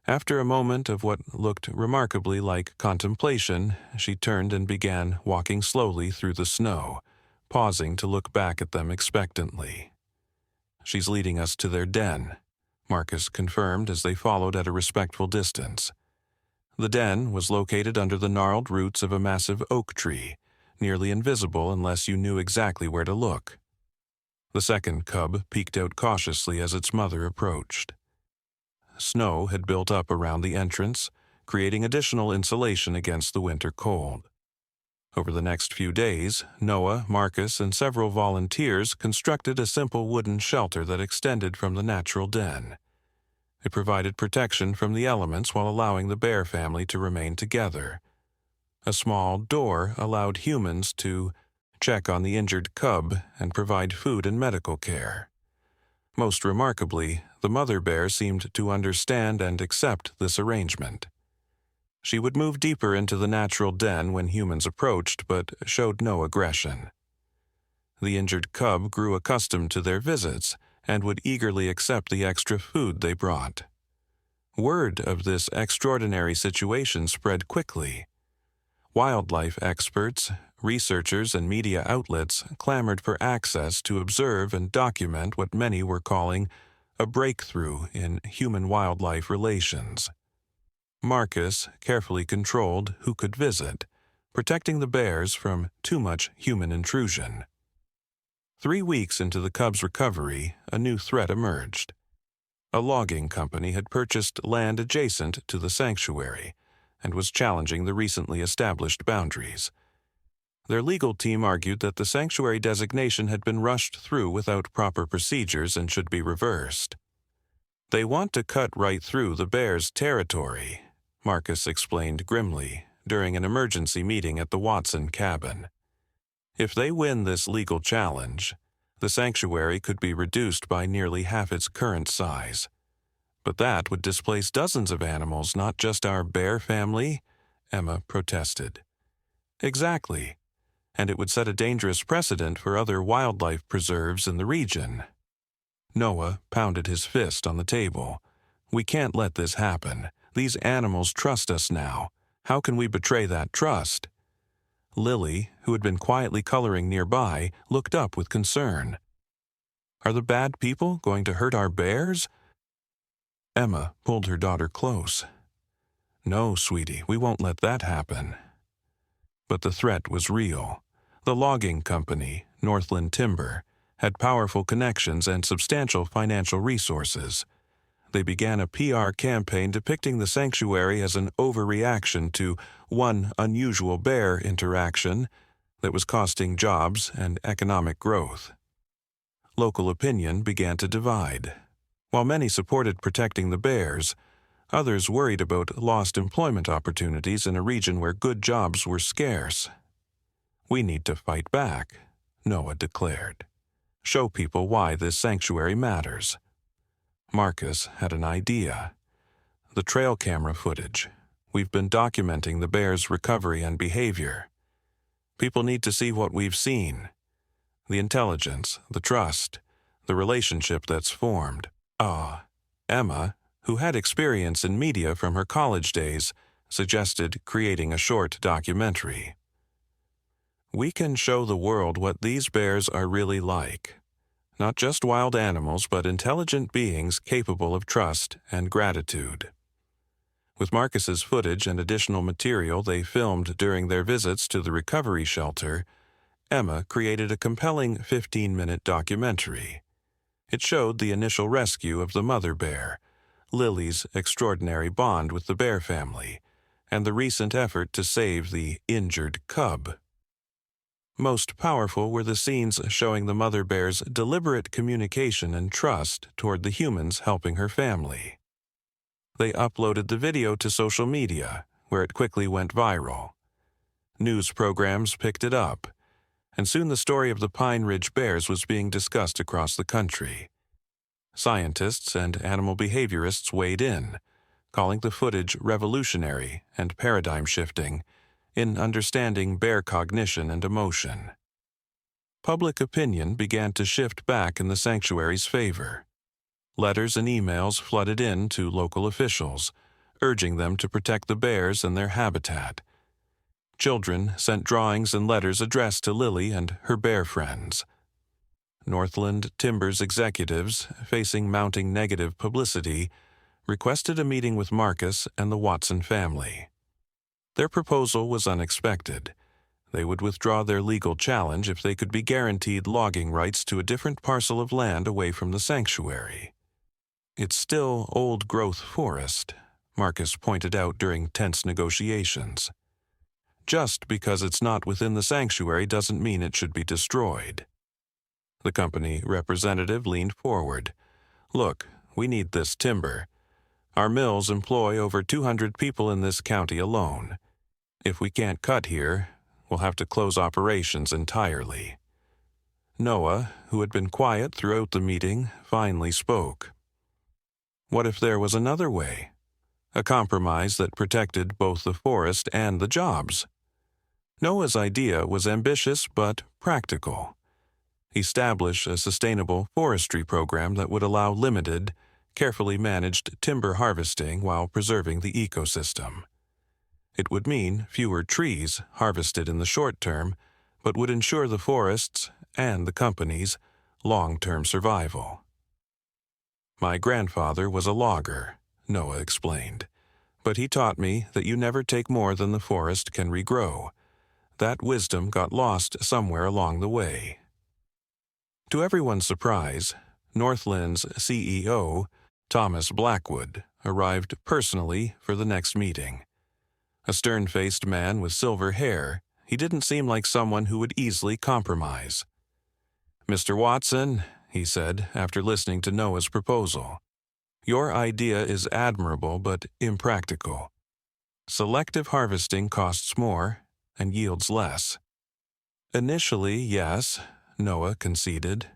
After a moment of what looked remarkably like contemplation, she turned and began walking slowly through the snow, pausing to look back at them expectantly. "She's leading us to their den," Marcus confirmed as they followed at a respectful distance. The den was located under the gnarled roots of a massive oak tree, nearly invisible unless you knew exactly where to look. The second cub peeked out cautiously as its mother approached. Snow had built up around the entrance, creating additional insulation against the winter cold. Over the next few days, Noah, Marcus, and several volunteers constructed a simple wooden shelter that extended from the natural den. It provided protection from the elements while allowing the bear family to remain together. A small door allowed humans to check on the injured cub and provide food and medical care. Most remarkably, the mother bear seemed to understand and accept this arrangement. She would move deeper into the natural den when humans approached, but showed no aggression. The injured cub grew accustomed to their visits and would eagerly accept the extra food they brought. Word of this extraordinary situation spread quickly. Wildlife experts, researchers, and media outlets clamored for access to observe and document what many were calling a breakthrough in human-wildlife relations. Marcus carefully controlled who could visit, protecting the bears from too much human intrusion. 3 weeks into the cub's recovery, a new threat emerged. A logging company had purchased land adjacent to the sanctuary, and was challenging the recently established boundaries. Their legal team argued that the sanctuary designation had been rushed through without proper procedures and should be reversed. "They want to cut right through the bears' territory," Marcus explained grimly during an emergency meeting at the Watson cabin. "If they win this legal challenge, the sanctuary could be reduced by nearly half its current size. But that would displace dozens of animals, not just our bear family," Emma protested. "Exactly. And it would set a dangerous precedent for other wildlife preserves in the region." Noah pounded his fist on the table. "We can't let this happen. These animals trust us now. How can we betray that trust?" Lily, who had been quietly coloring nearby, looked up with concern. "Are the bad people going to hurt our bears?" Emma pulled her daughter close. "No, sweetie, we won't let that happen." But the threat was real. The logging company, Northland Timber, had powerful connections and substantial financial resources. They began a PR campaign depicting the sanctuary as an overreaction to one unusual bear interaction that was costing jobs and economic growth. Local opinion began to divide. While many supported protecting the bears, others worried about lost employment opportunities in a region where good jobs were scarce. "We need to fight back," Noah declared. "Show people why this sanctuary matters." Marcus had an idea. "The trail camera footage. We've been documenting the bears' recovery and behavior. People need to see what we've seen. The intelligence, the trust, the relationship that's formed." Emma, who had experience in media from her college days, suggested creating a short documentary. "We can show the world what these bears are really like. Not just wild animals, but intelligent beings capable of trust and gratitude." With Marcus's footage and additional material they filmed during their visits to the recovery shelter, Emma created a compelling 15-minute documentary. It showed the initial rescue of the mother bear, Lily's extraordinary bond with the bear family, and the recent effort to save the injured cub. Most powerful were the scenes showing the mother bear's deliberate communication and trust toward the humans helping her family. They uploaded the video to social media, where it quickly went viral. News programs picked it up, and soon the story of the Pine Ridge Bears was being discussed across the country. Scientists and animal behaviorists weighed in, calling the footage revolutionary and paradigm-shifting in understanding bear cognition and emotion. Public opinion began to shift back in the sanctuary's favor. Letters and emails flooded in to local officials, urging them to protect the bears and their habitat. Children sent drawings and letters addressed to Lily and her bear friends. Northland Timber's executives, facing mounting negative publicity, requested a meeting with Marcus and the Watson family. Their proposal was unexpected. They would withdraw their legal challenge if they could be guaranteed logging rights to a different parcel of land away from the sanctuary. "It's still old-growth forest," Marcus pointed out during tense negotiations. "Just because it's not within the sanctuary doesn't mean it should be destroyed." The company representative leaned forward. "Look, we need this timber. Our mills employ over 200 people in this county alone. If we can't cut here, we'll have to close operations entirely." Noah, who had been quiet throughout the meeting, finally spoke. What if there was another way? A compromise that protected both the forest and the jobs? Noah's idea was ambitious but practical. Establish a sustainable forestry program that would allow limited, carefully managed timber harvesting while preserving the ecosystem. It would mean fewer trees harvested in the short term, but would ensure the forest's and the company's long-term survival. "My grandfather was a logger," Noah explained, "but he taught me that you never take more than the forest can regrow. That wisdom got lost somewhere along the way." To everyone's surprise, Northland's CEO, Thomas Blackwood, arrived personally for the next meeting. A stern-faced man with silver hair, he didn't seem like someone who would easily compromise. "Mr. Watson," he said after listening to Noah's proposal, "your idea is admirable but impractical. Selective harvesting costs more and yields less." "Initially, yes," Noah conceded,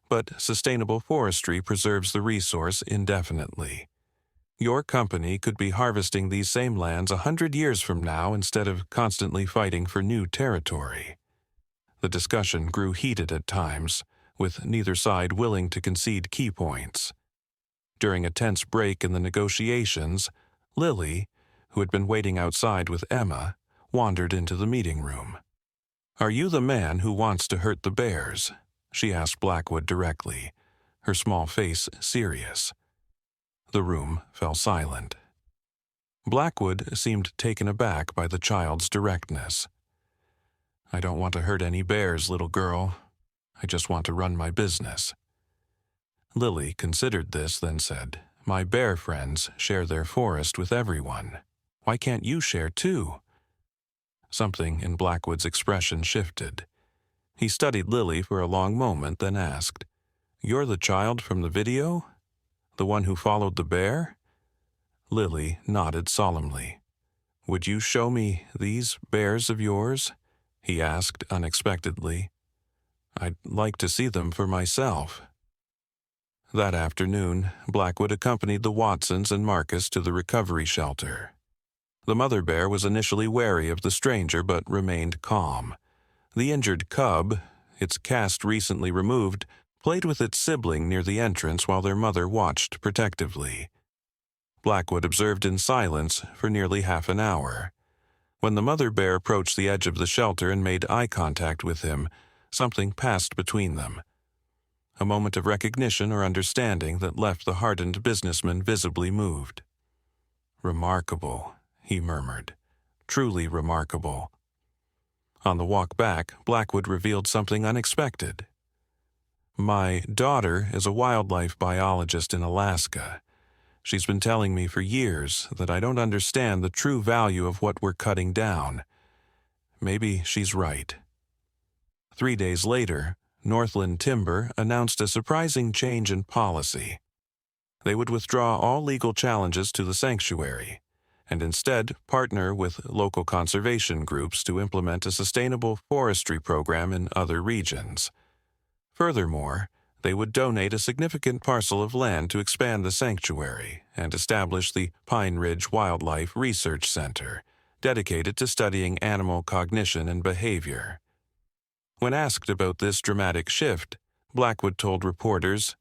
"but sustainable forestry preserves the resource indefinitely. Your company could be harvesting these same lands 100 years from now instead of constantly fighting for new territory." The discussion grew heated at times, with neither side willing to concede key points. During a tense break in the negotiations, Lily, who had been waiting outside with Emma, wandered into the meeting room. "Are you the man who wants to hurt the bears?" she asked Blackwood directly, her small face serious. The room fell silent. Blackwood seemed taken aback by the child's directness. "I don't want to hurt any bears, little girl. I just want to run my business." Lily considered this, then said, "My bear friends share their forest with everyone. Why can't you share too?" Something in Blackwood's expression shifted. He studied Lily for a long moment, then asked, "You're the child from the video? The one who followed the bear?" Lily nodded solemnly. "Would you show me these bears of yours?" he asked unexpectedly. "I'd like to see them for myself." That afternoon, Blackwood accompanied the Watsons and Marcus to the recovery shelter. The mother bear was initially wary of the stranger but remained calm. The injured cub, its cast recently removed, played with its sibling near the entrance while their mother watched protectively. Blackwood observed in silence for nearly half an hour. When the mother bear approached the edge of the shelter and made eye contact with him, something passed between them. A moment of recognition or understanding that left the hardened businessman visibly moved. "Remarkable," he murmured. "Truly remarkable." On the walk back, Blackwood revealed something unexpected. "My daughter is a wildlife biologist in Alaska. She's been telling me for years that I don't understand the true value of what we're cutting down. Maybe she's right." 3 days later, Northland Timber announced a surprising change in policy. They would withdraw all legal challenges to the sanctuary, and instead partner with local conservation groups to implement a sustainable forestry program in other regions. Furthermore, they would donate a significant parcel of land to expand the sanctuary and establish the Pine Ridge Wildlife Research Center, dedicated to studying animal cognition and behavior. When asked about this dramatic shift, Blackwood told reporters,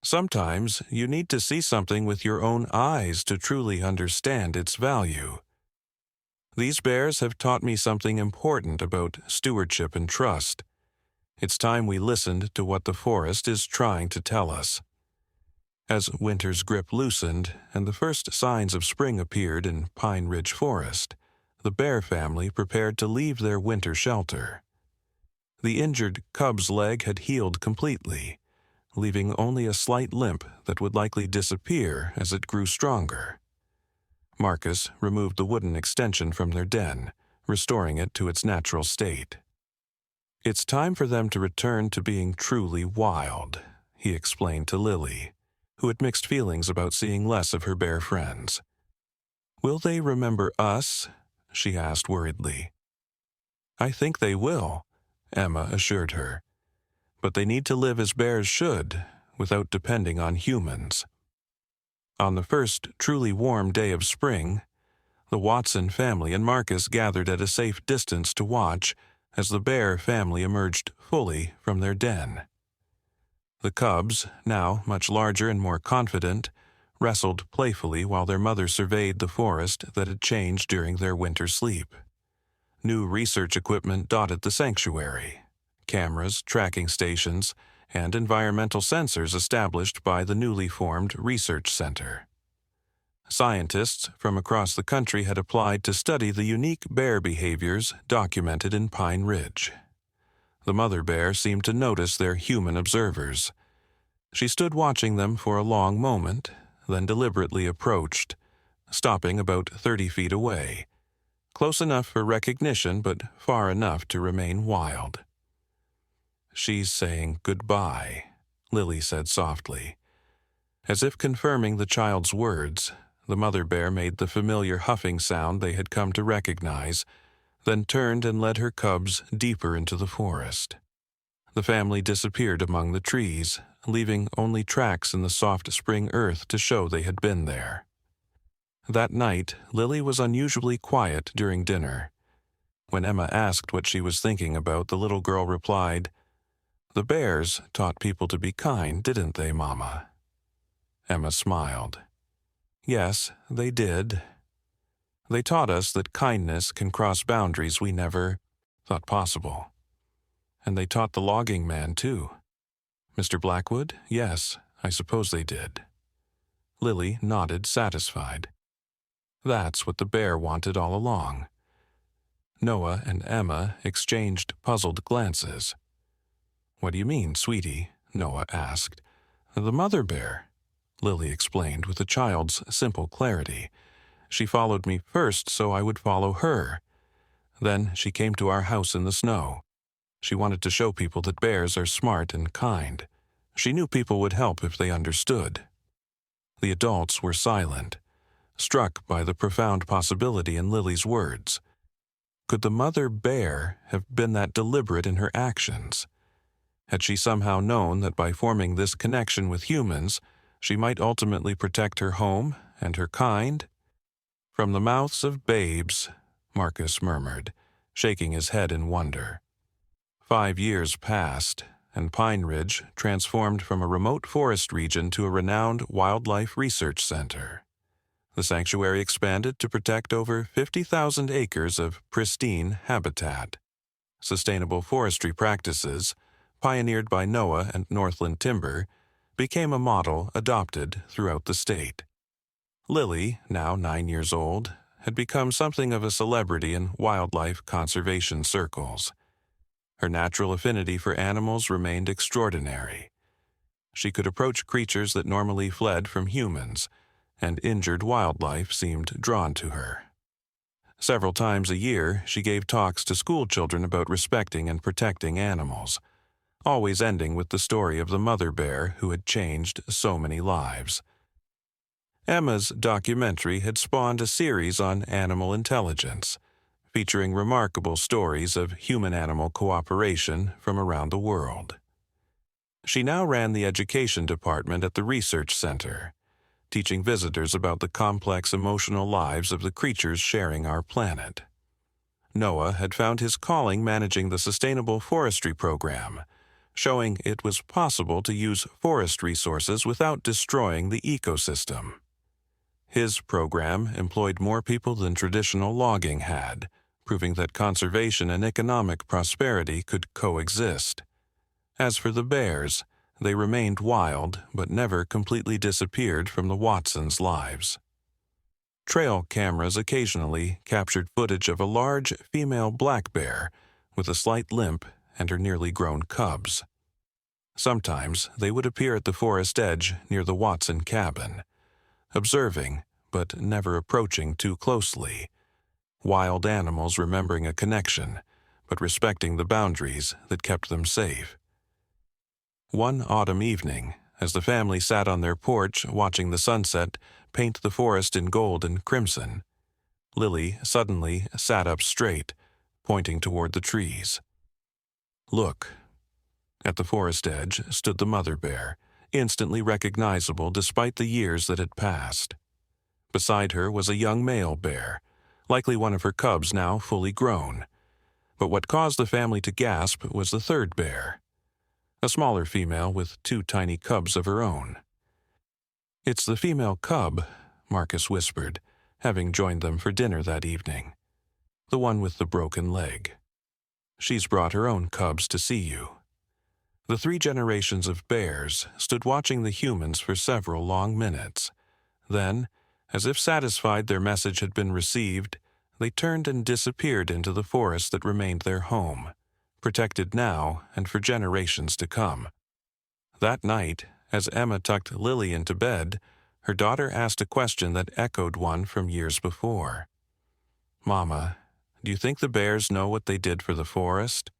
"Sometimes you need to see something with your own eyes to truly understand its value. These bears have taught me something important about stewardship and trust. It's time we listened to what the forest is trying to tell us." As winter's grip loosened and the first signs of spring appeared in Pine Ridge Forest, the bear family prepared to leave their winter shelter. The injured cub's leg had healed completely, leaving only a slight limp that would likely disappear as it grew stronger. Marcus removed the wooden extension from their den, restoring it to its natural state. "It's time for them to return to being truly wild," he explained to Lily, who had mixed feelings about seeing less of her bear friends. "Will they remember us?" she asked worriedly. "I think they will," Emma assured her. "But they need to live as bears should, without depending on humans." On the first truly warm day of spring, the Watson family and Marcus gathered at a safe distance to watch as the bear family emerged fully from their den. The cubs, now much larger and more confident, wrestled playfully while their mother surveyed the forest that had changed during their winter sleep. New research equipment dotted the sanctuary: cameras, tracking stations, and environmental sensors established by the newly formed research center. Scientists from across the country had applied to study the unique bear behaviors documented in Pine Ridge. The mother bear seemed to notice their human observers. She stood watching them for a long moment, then deliberately approached, stopping about 30 feet away. close enough for recognition but far enough to remain wild. "She's saying goodbye," Lily said softly. As if confirming the child's words, the mother bear made the familiar huffing sound they had come to recognize, then turned and led her cubs deeper into the forest. The family disappeared among the trees, leaving only tracks in the soft spring earth to show they had been there. That night, Lily was unusually quiet during dinner. When Emma asked what she was thinking about, the little girl replied, "The bears taught people to be kind, didn't they, Mama?" Emma smiled. "Yes, they did. They taught us that kindness can cross boundaries we never thought possible. And they taught the logging man, too." "Mr. Blackwood? Yes, I suppose they did." Lily nodded, satisfied. That's what the bear wanted all along. Noah and Emma exchanged puzzled glances. "What do you mean, sweetie?" Noah asked. "The mother bear," Lily explained with a child's simple clarity. "She followed me first so I would follow her. Then she came to our house in the snow. She wanted to show people that bears are smart and kind. She knew people would help if they understood." The adults were silent, struck by the profound possibility in Lily's words. Could the mother bear have been that deliberate in her actions? Had she somehow known that by forming this connection with humans, she might ultimately protect her home and her kind? "From the mouths of babes," Marcus murmured, shaking his head in wonder. 5 years passed, and Pine Ridge transformed from a remote forest region to a renowned wildlife research center. The sanctuary expanded to protect over 50,000 acres of pristine habitat. Sustainable forestry practices, pioneered by Noah and Northland Timber, became a model adopted throughout the state. Lily, now 9 years old, had become something of a celebrity in wildlife conservation circles. Her natural affinity for animals remained extraordinary. She could approach creatures that normally fled from humans, and injured wildlife seemed drawn to her. Several times a year, she gave talks to school children about respecting and protecting animals, always ending with the story of the mother bear who had changed so many lives. Emma's documentary had spawned a series on animal intelligence, featuring remarkable stories of human-animal cooperation from around the world. She now ran the education department at the research center, teaching visitors about the complex emotional lives of the creatures sharing our planet. Noah had found his calling managing the sustainable forestry program, showing it was possible to use forest resources without destroying the ecosystem. His program employed more people than traditional logging had, proving that conservation and economic prosperity could coexist. As for the bears, they remained wild but never completely disappeared from the Watsons' lives. Trail cameras occasionally captured footage of a large female black bear with a slight limp and her nearly grown cubs. Sometimes they would appear at the forest edge near the Watson cabin, observing but never approaching too closely, wild animals remembering a connection but respecting the boundaries that kept them safe. One autumn evening, as the family sat on their porch watching the sunset paint the forest in gold and crimson, Lily suddenly sat up straight, pointing toward the trees. "Look." At the forest edge stood the mother bear, instantly recognizable despite the years that had passed. Beside her was a young male bear, likely one of her cubs now fully grown. But what caused the family to gasp was the third bear, a smaller female with 2 tiny cubs of her own. "It's the female cub," Marcus whispered, having joined them for dinner that evening. "The one with the broken leg. She's brought her own cubs to see you." The 3 generations of bears stood watching the humans for several long minutes. Then, as if satisfied their message had been received, they turned and disappeared into the forest that remained their home, protected now and for generations to come. That night, as Emma tucked Lily into bed, her daughter asked a question that echoed one from years before. "Mama, do you think the bears know what they did for the forest?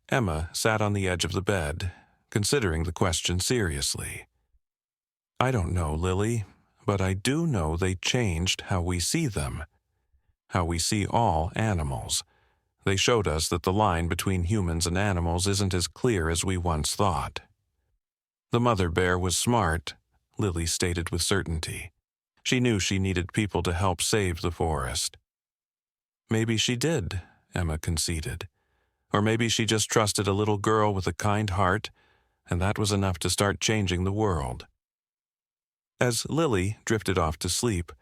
Emma sat on the edge of the bed, considering the question seriously. I don't know, Lily, but I do know they changed how we see them, how we see all animals. They showed us that the line between humans and animals isn't as clear as we once thought. The mother bear was smart, Lily stated with certainty. She knew she needed people to help save the forest. Maybe she did, Emma conceded. Or maybe she just trusted a little girl with a kind heart, and that was enough to start changing the world. As Lily drifted off to sleep,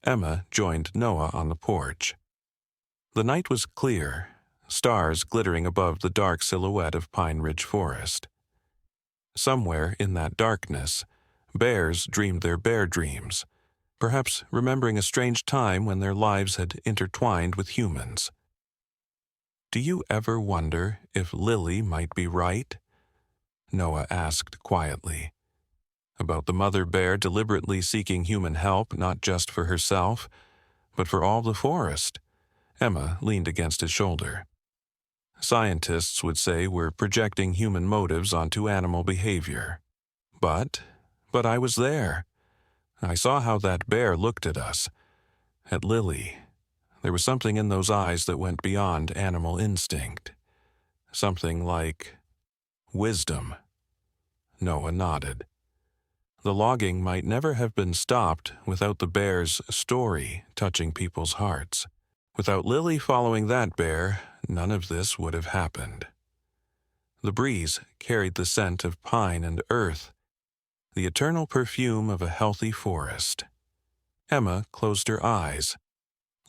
Emma joined Noah on the porch. The night was clear, stars glittering above the dark silhouette of Pine Ridge Forest. Somewhere in that darkness, bears dreamed their bear dreams, perhaps remembering a strange time when their lives had intertwined with humans. Do you ever wonder if Lily might be right? Noah asked quietly. About the mother bear deliberately seeking human help not just for herself, but for all the forest. Emma leaned against his shoulder. Scientists would say we're projecting human motives onto animal behavior. But I was there. I saw how that bear looked at us, at Lily. There was something in those eyes that went beyond animal instinct. Something like wisdom. Noah nodded. The logging might never have been stopped without the bear's story touching people's hearts. Without Lily following that bear, none of this would have happened. The breeze carried the scent of pine and earth, the eternal perfume of a healthy forest. Emma closed her eyes,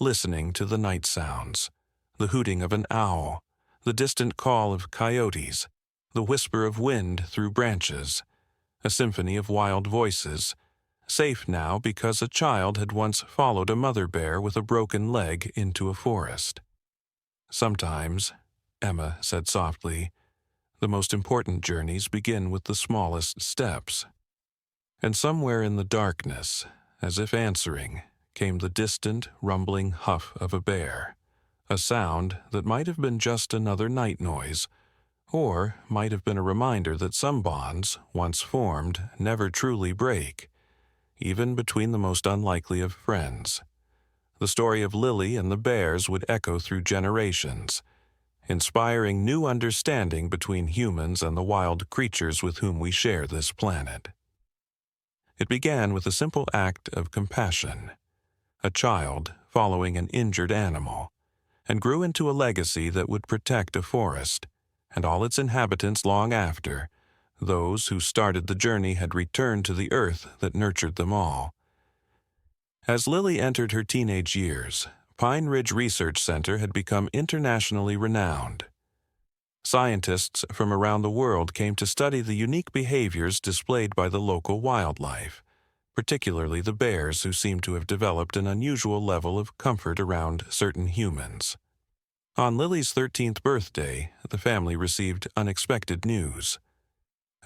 listening to the night sounds, the hooting of an owl, the distant call of coyotes, the whisper of wind through branches, a symphony of wild voices, safe now because a child had once followed a mother bear with a broken leg into a forest. Sometimes, Emma said softly, the most important journeys begin with the smallest steps. And somewhere in the darkness, as if answering, came the distant, rumbling huff of a bear, a sound that might have been just another night noise, or might have been a reminder that some bonds, once formed, never truly break, even between the most unlikely of friends. The story of Lily and the bears would echo through generations, inspiring new understanding between humans and the wild creatures with whom we share this planet. It began with a simple act of compassion, a child following an injured animal, and grew into a legacy that would protect a forest and all its inhabitants long after. Those who started the journey had returned to the earth that nurtured them all. As Lily entered her teenage years, Pine Ridge Research Center had become internationally renowned. Scientists from around the world came to study the unique behaviors displayed by the local wildlife, particularly the bears who seemed to have developed an unusual level of comfort around certain humans. On Lily's 13th birthday, the family received unexpected news.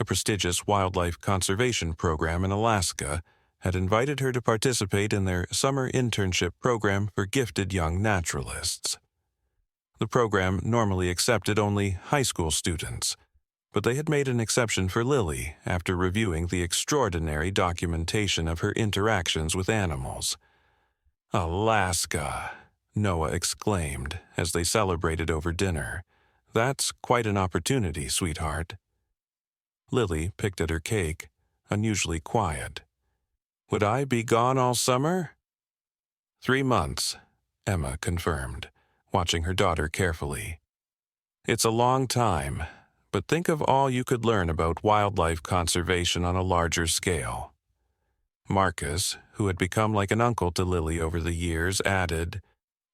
A prestigious wildlife conservation program in Alaska had invited her to participate in their summer internship program for gifted young naturalists. The program normally accepted only high school students, but they had made an exception for Lily after reviewing the extraordinary documentation of her interactions with animals. Alaska! Noah exclaimed as they celebrated over dinner. That's quite an opportunity, sweetheart. Lily picked at her cake, unusually quiet. Would I be gone all summer? 3 months, Emma confirmed, watching her daughter carefully. It's a long time, but think of all you could learn about wildlife conservation on a larger scale. Marcus, who had become like an uncle to Lily over the years, added,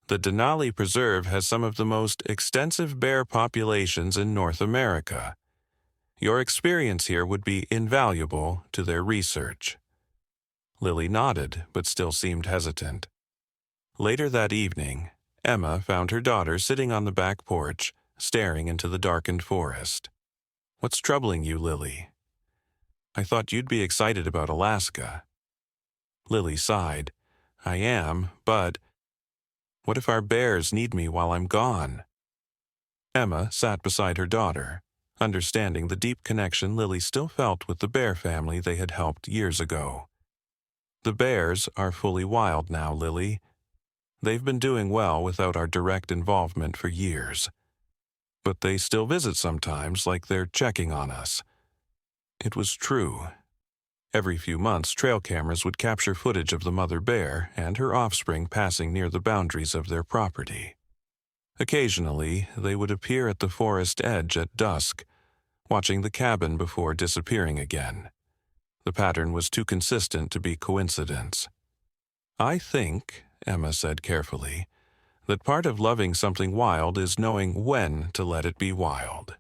the Denali Preserve has some of the most extensive bear populations in North America. Your experience here would be invaluable to their research. Lily nodded, but still seemed hesitant. Later that evening, Emma found her daughter sitting on the back porch, staring into the darkened forest. What's troubling you, Lily? I thought you'd be excited about Alaska. Lily sighed. I am, but What if our bears need me while I'm gone? Emma sat beside her daughter, understanding the deep connection Lily still felt with the bear family they had helped years ago. The bears are fully wild now, Lily. They've been doing well without our direct involvement for years. But they still visit sometimes, like they're checking on us. It was true. Every few months, trail cameras would capture footage of the mother bear and her offspring passing near the boundaries of their property. Occasionally, they would appear at the forest edge at dusk, watching the cabin before disappearing again. The pattern was too consistent to be coincidence. I think, Emma said carefully, that part of loving something wild is knowing when to let it be wild.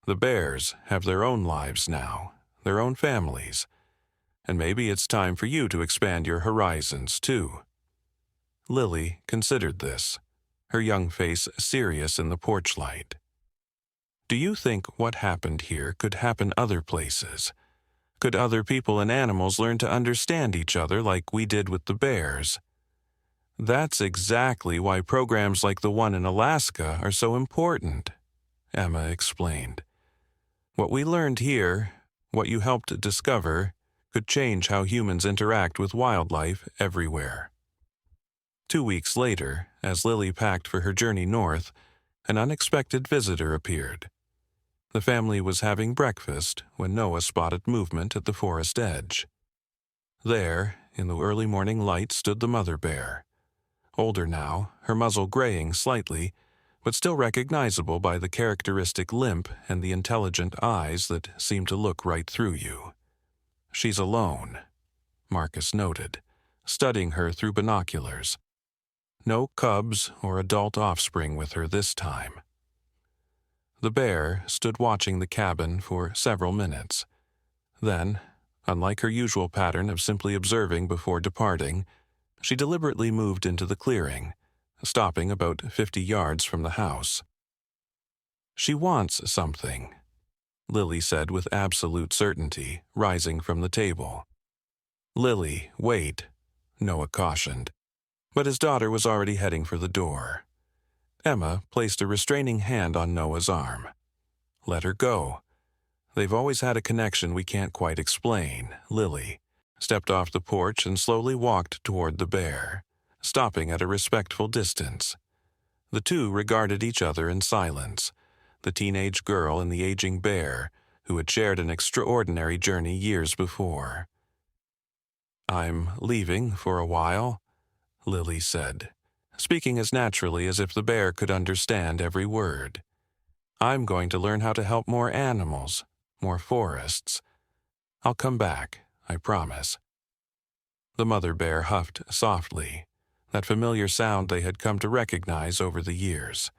The bears have their own lives now, their own families, and maybe it's time for you to expand your horizons, too. Lily considered this, her young face serious in the porch light. Do you think what happened here could happen other places? Could other people and animals learn to understand each other like we did with the bears? That's exactly why programs like the one in Alaska are so important, Emma explained. What we learned here, what you helped discover, could change how humans interact with wildlife everywhere. 2 weeks later, as Lily packed for her journey north, an unexpected visitor appeared. The family was having breakfast when Noah spotted movement at the forest edge. There, in the early morning light, stood the mother bear. Older now, her muzzle graying slightly, but still recognizable by the characteristic limp and the intelligent eyes that seemed to look right through you. She's alone, Marcus noted, studying her through binoculars. No cubs or adult offspring with her this time. The bear stood watching the cabin for several minutes. Then, unlike her usual pattern of simply observing before departing, she deliberately moved into the clearing, stopping about 50 yards from the house. She wants something, Lily said with absolute certainty, rising from the table. Lily, wait, Noah cautioned, but his daughter was already heading for the door. Emma placed a restraining hand on Noah's arm. Let her go. They've always had a connection we can't quite explain, Lily stepped off the porch and slowly walked toward the bear, stopping at a respectful distance. The two regarded each other in silence, the teenage girl and the aging bear, who had shared an extraordinary journey years before. I'm leaving for a while, Lily said, speaking as naturally as if the bear could understand every word. I'm going to learn how to help more animals, more forests. I'll come back, I promise. The mother bear huffed softly, that familiar sound they had come to recognize over the years.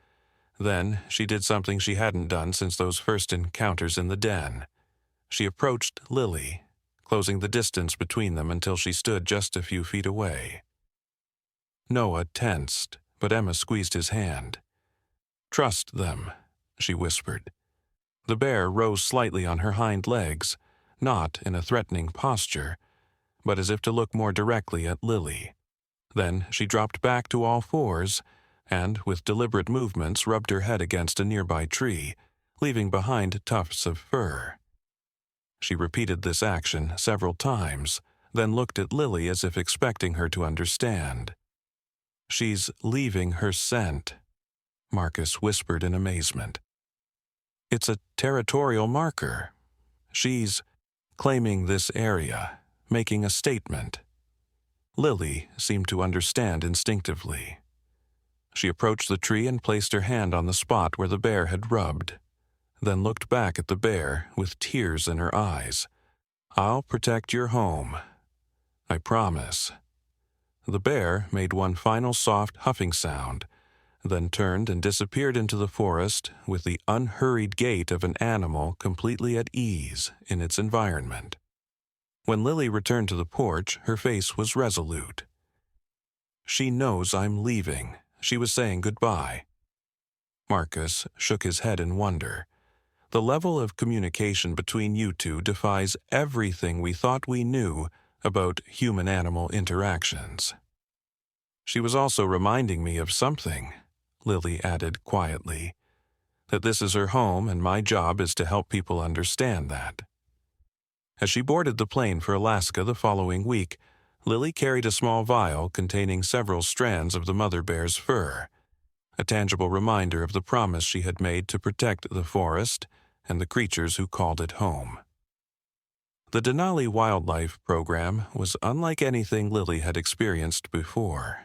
Then she did something she hadn't done since those first encounters in the den. She approached Lily, closing the distance between them until she stood just a few feet away. Noah tensed, but Emma squeezed his hand. Trust them, she whispered. The bear rose slightly on her hind legs, not in a threatening posture, but as if to look more directly at Lily. Then she dropped back to all fours and, with deliberate movements, rubbed her head against a nearby tree, leaving behind tufts of fur. She repeated this action several times, then looked at Lily as if expecting her to understand. She's leaving her scent, Marcus whispered in amazement. It's a territorial marker. She's claiming this area, making a statement. Lily seemed to understand instinctively. She approached the tree and placed her hand on the spot where the bear had rubbed, then looked back at the bear with tears in her eyes. I'll protect your home. I promise. The bear made one final soft huffing sound, then turned and disappeared into the forest with the unhurried gait of an animal completely at ease in its environment. When Lily returned to the porch, her face was resolute. She knows I'm leaving. She was saying goodbye. Marcus shook his head in wonder. The level of communication between you two defies everything we thought we knew about human-animal interactions. She was also reminding me of something, Lily added quietly, that this is her home and my job is to help people understand that. As she boarded the plane for Alaska the following week, Lily carried a small vial containing several strands of the mother bear's fur, a tangible reminder of the promise she had made to protect the forest and the creatures who called it home. The Denali Wildlife Program was unlike anything Lily had experienced before.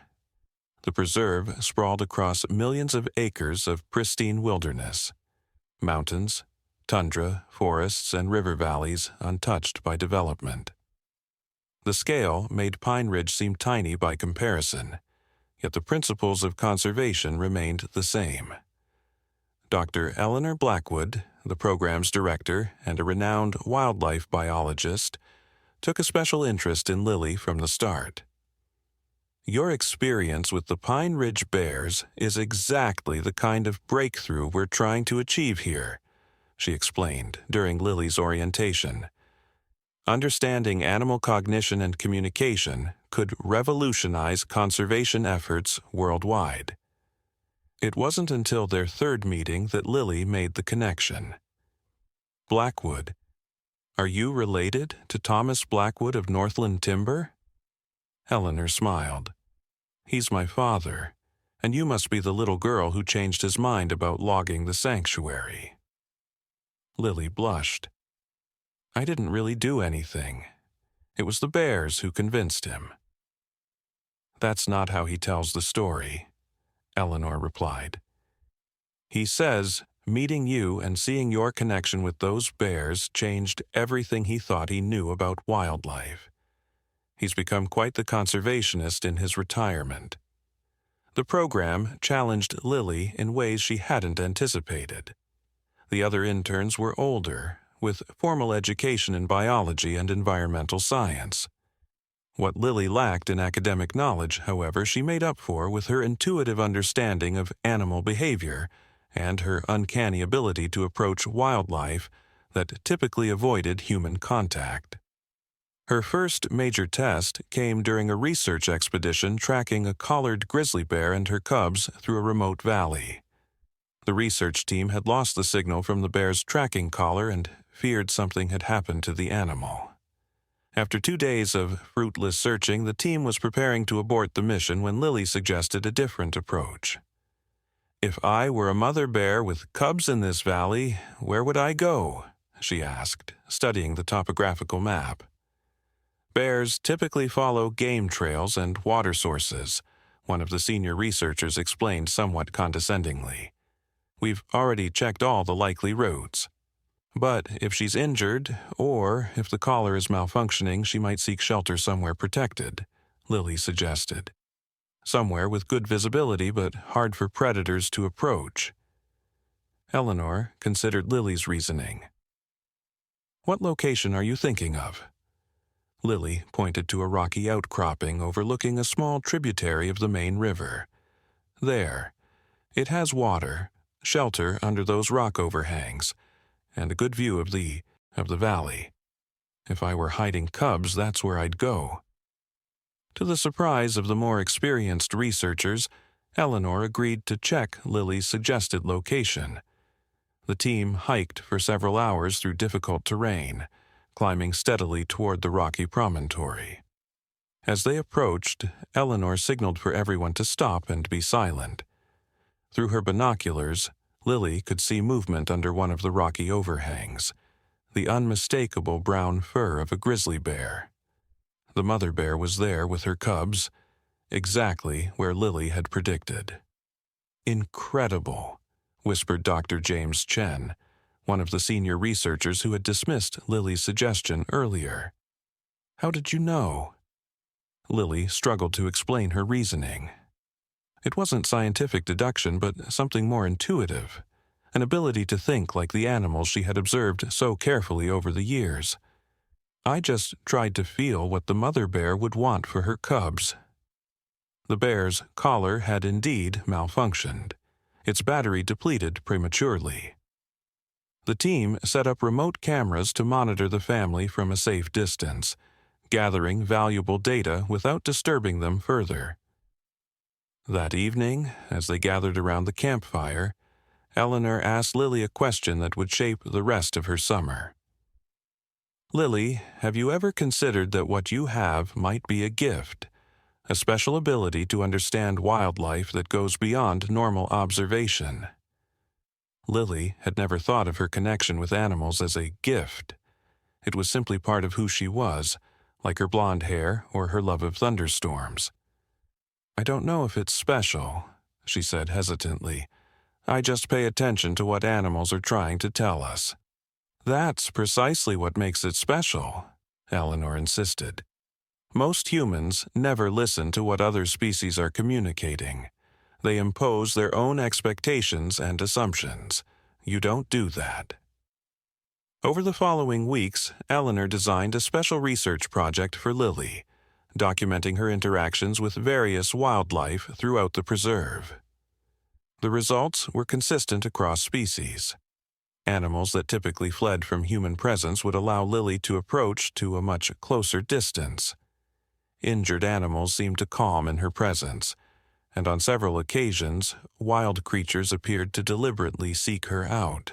The preserve sprawled across millions of acres of pristine wilderness, mountains, tundra, forests, and river valleys untouched by development. The scale made Pine Ridge seem tiny by comparison, yet the principles of conservation remained the same. Dr. Eleanor Blackwood, the program's director and a renowned wildlife biologist, took a special interest in Lily from the start. Your experience with the Pine Ridge bears is exactly the kind of breakthrough we're trying to achieve here, she explained during Lily's orientation. Understanding animal cognition and communication could revolutionize conservation efforts worldwide. It wasn't until their third meeting that Lily made the connection. Blackwood. Are you related to Thomas Blackwood of Northland Timber? Eleanor smiled. He's my father, and you must be the little girl who changed his mind about logging the sanctuary. Lily blushed. I didn't really do anything. It was the bears who convinced him. That's not how he tells the story, Eleanor replied. He says meeting you and seeing your connection with those bears changed everything he thought he knew about wildlife. He's become quite the conservationist in his retirement. The program challenged Lily in ways she hadn't anticipated. The other interns were older, with formal education in biology and environmental science. What Lily lacked in academic knowledge, however, she made up for with her intuitive understanding of animal behavior and her uncanny ability to approach wildlife that typically avoided human contact. Her first major test came during a research expedition tracking a collared grizzly bear and her cubs through a remote valley. The research team had lost the signal from the bear's tracking collar and feared something had happened to the animal. After 2 days of fruitless searching, the team was preparing to abort the mission when Lily suggested a different approach. If I were a mother bear with cubs in this valley, where would I go? She asked, studying the topographical map. Bears typically follow game trails and water sources, one of the senior researchers explained somewhat condescendingly. We've already checked all the likely routes. But if she's injured, or if the collar is malfunctioning, she might seek shelter somewhere protected, Lily suggested. Somewhere with good visibility but hard for predators to approach. Eleanor considered Lily's reasoning. What location are you thinking of? Lily pointed to a rocky outcropping overlooking a small tributary of the main river. There. It has water, shelter under those rock overhangs, and a good view of the valley. If I were hiding cubs, that's where I'd go. To the surprise of the more experienced researchers, Eleanor agreed to check Lily's suggested location. The team hiked for several hours through difficult terrain, climbing steadily toward the rocky promontory. As they approached, Eleanor signaled for everyone to stop and be silent. Through her binoculars, Lily could see movement under one of the rocky overhangs, the unmistakable brown fur of a grizzly bear. The mother bear was there with her cubs, exactly where Lily had predicted. Incredible, whispered Dr. James Chen, one of the senior researchers who had dismissed Lily's suggestion earlier. How did you know? Lily struggled to explain her reasoning. It wasn't scientific deduction, but something more intuitive, an ability to think like the animals she had observed so carefully over the years. I just tried to feel what the mother bear would want for her cubs. The bear's collar had indeed malfunctioned, its battery depleted prematurely. The team set up remote cameras to monitor the family from a safe distance, gathering valuable data without disturbing them further. That evening, as they gathered around the campfire, Eleanor asked Lily a question that would shape the rest of her summer. Lily, have you ever considered that what you have might be a gift, a special ability to understand wildlife that goes beyond normal observation? Lily had never thought of her connection with animals as a gift. It was simply part of who she was, like her blonde hair or her love of thunderstorms. I don't know if it's special, she said hesitantly. I just pay attention to what animals are trying to tell us. That's precisely what makes it special, Eleanor insisted. Most humans never listen to what other species are communicating. They impose their own expectations and assumptions. You don't do that. Over the following weeks, Eleanor designed a special research project for Lily, documenting her interactions with various wildlife throughout the preserve. The results were consistent across species. Animals that typically fled from human presence would allow Lily to approach to a much closer distance. Injured animals seemed to calm in her presence, and on several occasions, wild creatures appeared to deliberately seek her out.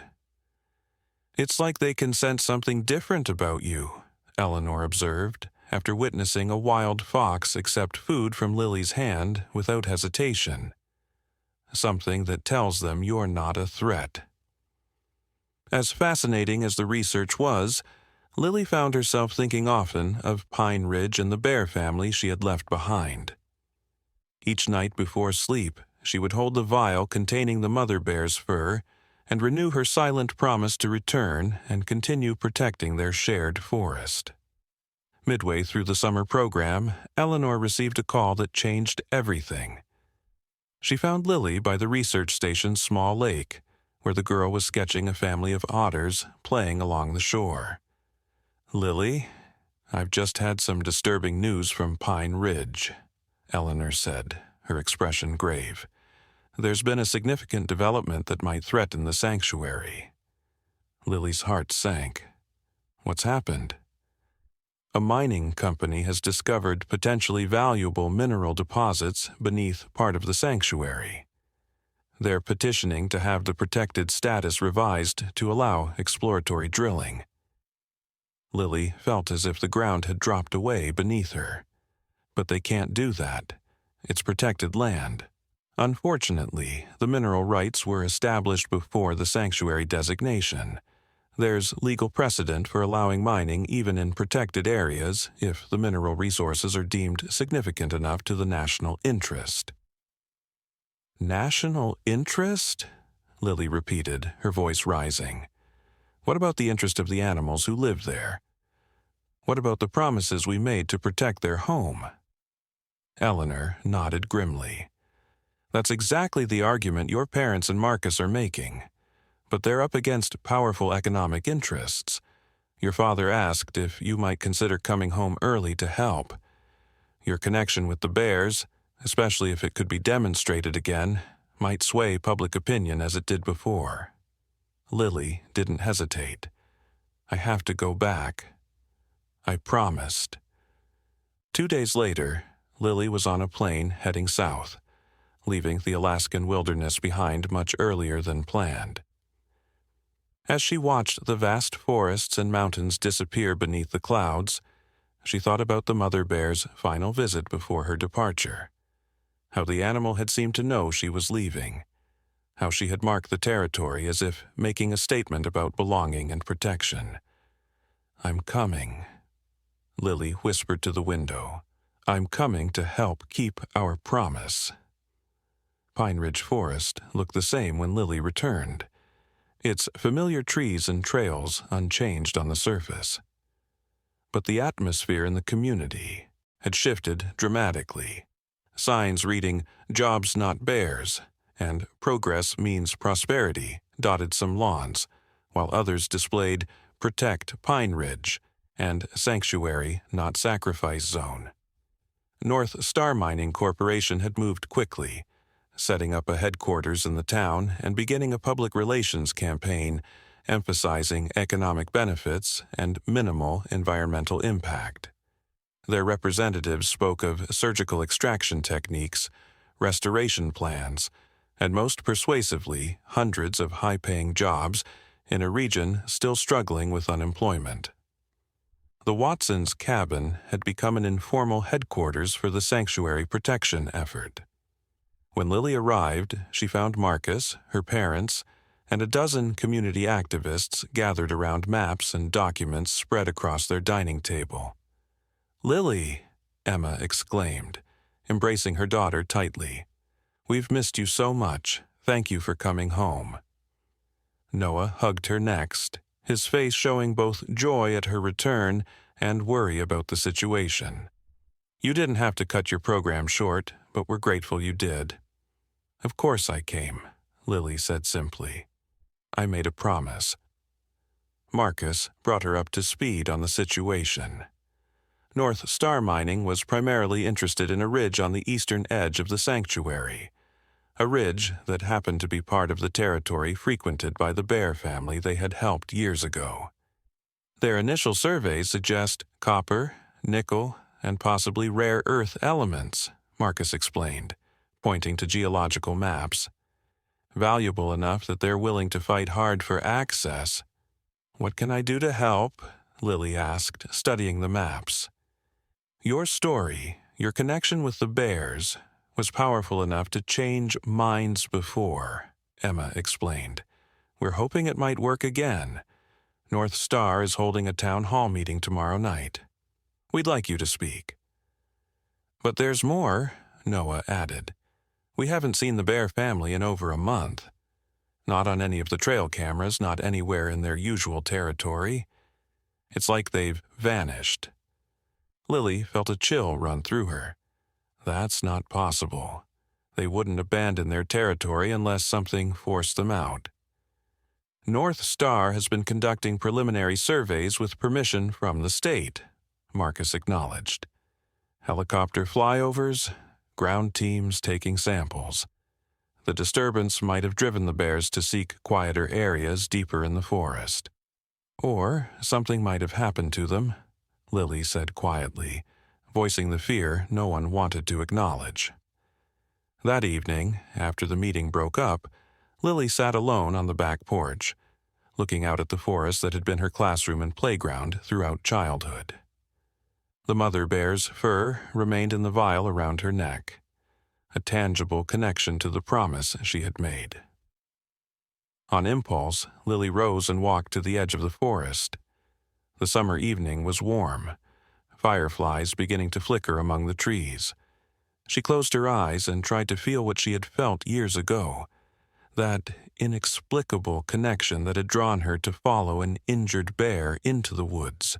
It's like they can sense something different about you, Eleanor observed, after witnessing a wild fox accept food from Lily's hand without hesitation. Something that tells them you're not a threat. As fascinating as the research was, Lily found herself thinking often of Pine Ridge and the bear family she had left behind. Each night before sleep, she would hold the vial containing the mother bear's fur and renew her silent promise to return and continue protecting their shared forest. Midway through the summer program, Eleanor received a call that changed everything. She found Lily by the research station's small lake, where the girl was sketching a family of otters playing along the shore. "Lily, I've just had some disturbing news from Pine Ridge," Eleanor said, her expression grave. "There's been a significant development that might threaten the sanctuary." Lily's heart sank. "What's happened?" "A mining company has discovered potentially valuable mineral deposits beneath part of the sanctuary. They're petitioning to have the protected status revised to allow exploratory drilling." Lily felt as if the ground had dropped away beneath her. "But they can't do that. It's protected land. Unfortunately, the mineral rights were established before the sanctuary designation. There's legal precedent for allowing mining even in protected areas if the mineral resources are deemed significant enough to the national interest." "National interest?" Lily repeated, her voice rising. "What about the interest of the animals who live there? What about the promises we made to protect their home?" Eleanor nodded grimly. "That's exactly the argument your parents and Marcus are making. But they're up against powerful economic interests. Your father asked if you might consider coming home early to help. Your connection with the bears, especially if it could be demonstrated again, might sway public opinion as it did before." Lily didn't hesitate. "I have to go back. I promised." 2 days later, Lily was on a plane heading south, leaving the Alaskan wilderness behind much earlier than planned. As she watched the vast forests and mountains disappear beneath the clouds, she thought about the mother bear's final visit before her departure. How the animal had seemed to know she was leaving. How she had marked the territory as if making a statement about belonging and protection. "I'm coming," Lily whispered to the window. "I'm coming to help keep our promise." Pine Ridge Forest looked the same when Lily returned, its familiar trees and trails unchanged on the surface. But the atmosphere in the community had shifted dramatically. Signs reading "Jobs Not Bears" and "Progress Means Prosperity" dotted some lawns, while others displayed "Protect Pine Ridge" and "Sanctuary Not Sacrifice Zone." North Star Mining Corporation had moved quickly, setting up a headquarters in the town and beginning a public relations campaign emphasizing economic benefits and minimal environmental impact. Their representatives spoke of surgical extraction techniques, restoration plans, and most persuasively, hundreds of high-paying jobs in a region still struggling with unemployment. The Watsons' cabin had become an informal headquarters for the sanctuary protection effort. When Lily arrived, she found Marcus, her parents, and a dozen community activists gathered around maps and documents spread across their dining table. "Lily," Emma exclaimed, embracing her daughter tightly. "We've missed you so much. Thank you for coming home." Noah hugged her next, his face showing both joy at her return and worry about the situation. "You didn't have to cut your program short, but we're grateful you did." "Of course I came," Lily said simply. "I made a promise." Marcus brought her up to speed on the situation. North Star Mining was primarily interested in a ridge on the eastern edge of the sanctuary, a ridge that happened to be part of the territory frequented by the Bear family they had helped years ago. Their initial surveys suggest copper, nickel, and possibly rare earth elements, Marcus explained, pointing to geological maps. "Valuable enough that they're willing to fight hard for access." "What can I do to help?" Lily asked, studying the maps. "Your story, your connection with the Bears, was powerful enough to change minds before," Emma explained. "We're hoping it might work again. North Star is holding a town hall meeting tomorrow night. We'd like you to speak." "But there's more," Noah added. "We haven't seen the Bear family in over a month. Not on any of the trail cameras, not anywhere in their usual territory. It's like they've vanished." Lily felt a chill run through her. That's not possible. They wouldn't abandon their territory unless something forced them out. "North Star has been conducting preliminary surveys with permission from the state," Marcus acknowledged. "Helicopter flyovers, ground teams taking samples. The disturbance might have driven the bears to seek quieter areas deeper in the forest. Or something might have happened to them," Lily said quietly, voicing the fear no one wanted to acknowledge. That evening, after the meeting broke up, Lily sat alone on the back porch, looking out at the forest that had been her classroom and playground throughout childhood. The mother bear's fur remained in the vial around her neck, a tangible connection to the promise she had made. On impulse, Lily rose and walked to the edge of the forest. The summer evening was warm, fireflies beginning to flicker among the trees. She closed her eyes and tried to feel what she had felt years ago, that inexplicable connection that had drawn her to follow an injured bear into the woods.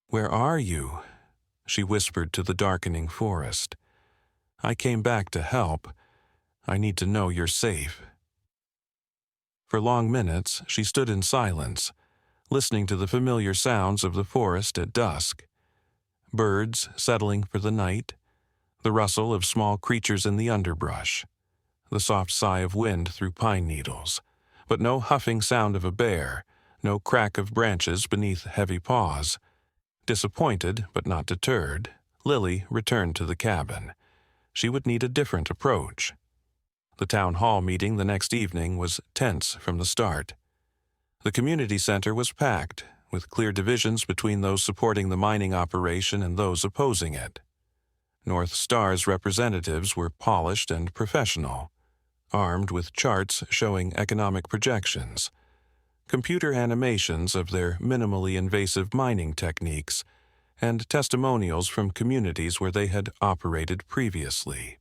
"Where are you?" she whispered to the darkening forest. "I came back to help. I need to know you're safe." For long minutes, she stood in silence, listening to the familiar sounds of the forest at dusk. Birds settling for the night, the rustle of small creatures in the underbrush, the soft sigh of wind through pine needles, but no huffing sound of a bear, no crack of branches beneath heavy paws. Disappointed but not deterred, Lily returned to the cabin. She would need a different approach. The town hall meeting the next evening was tense from the start. The community center was packed, with clear divisions between those supporting the mining operation and those opposing it. North Star's representatives were polished and professional, armed with charts showing economic projections, computer animations of their minimally invasive mining techniques, and testimonials from communities where they had operated previously.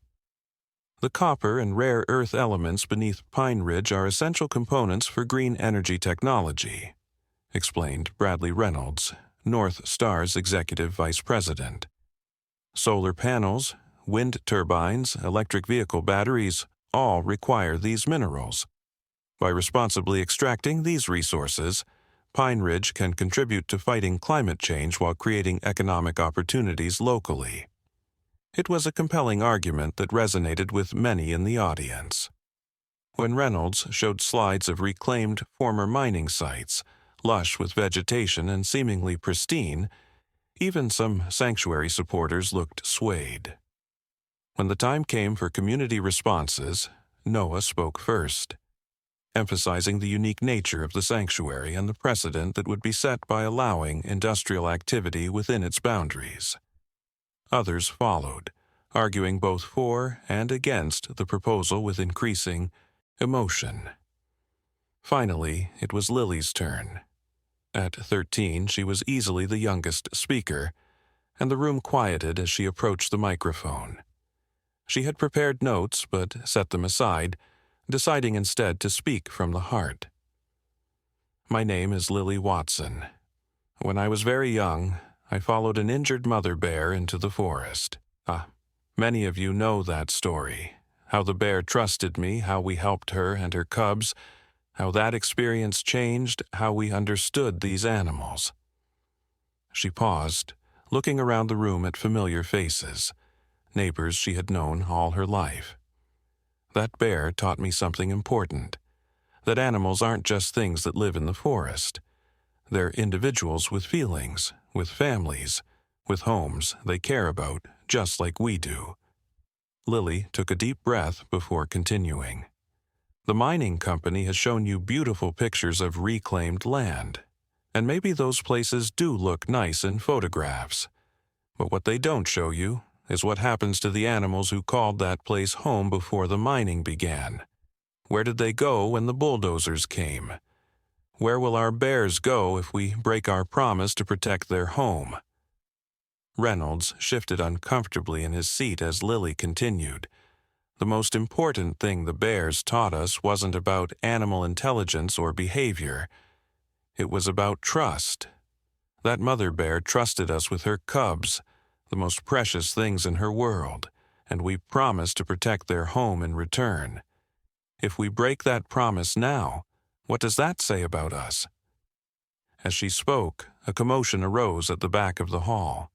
"The copper and rare earth elements beneath Pine Ridge are essential components for green energy technology," explained Bradley Reynolds, North Star's executive vice president. "Solar panels, wind turbines, electric vehicle batteries all require these minerals. By responsibly extracting these resources, Pine Ridge can contribute to fighting climate change while creating economic opportunities locally." It was a compelling argument that resonated with many in the audience. When Reynolds showed slides of reclaimed former mining sites, lush with vegetation and seemingly pristine, even some sanctuary supporters looked swayed. When the time came for community responses, Noah spoke first, emphasizing the unique nature of the sanctuary and the precedent that would be set by allowing industrial activity within its boundaries. Others followed, arguing both for and against the proposal with increasing emotion. Finally, it was Lily's turn. At 13, she was easily the youngest speaker, and the room quieted as she approached the microphone. She had prepared notes but set them aside, deciding instead to speak from the heart. My name is Lily Watson. When I was very young, I followed an injured mother bear into the forest. Many of you know that story, how the bear trusted me, how we helped her and her cubs, how that experience changed how we understood these animals. She paused, looking around the room at familiar faces, neighbors she had known all her life. That bear taught me something important, that animals aren't just things that live in the forest. They're individuals with feelings, with families, with homes they care about, just like we do. Lily took a deep breath before continuing. The mining company has shown you beautiful pictures of reclaimed land, and maybe those places do look nice in photographs. But what they don't show you is what happens to the animals who called that place home before the mining began. Where did they go when the bulldozers came? Where will our bears go if we break our promise to protect their home? Reynolds shifted uncomfortably in his seat as Lily continued. The most important thing the bears taught us wasn't about animal intelligence or behavior. It was about trust. That mother bear trusted us with her cubs, the most precious things in her world, and we promised to protect their home in return. If we break that promise now, what does that say about us? As she spoke, a commotion arose at the back of the hall.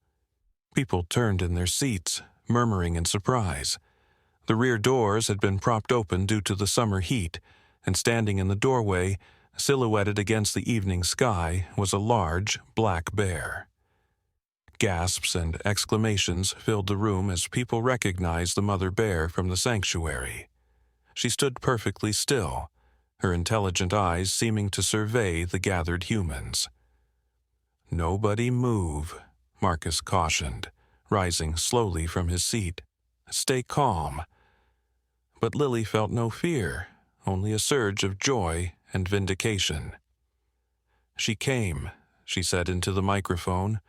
People turned in their seats, murmuring in surprise. The rear doors had been propped open due to the summer heat, and standing in the doorway, silhouetted against the evening sky, was a large, black bear. Gasps and exclamations filled the room as people recognized the mother bear from the sanctuary. She stood perfectly still, her intelligent eyes seeming to survey the gathered humans. "Nobody move," Marcus cautioned, rising slowly from his seat. "Stay calm." But Lily felt no fear, only a surge of joy and vindication. "She came," she said into the microphone,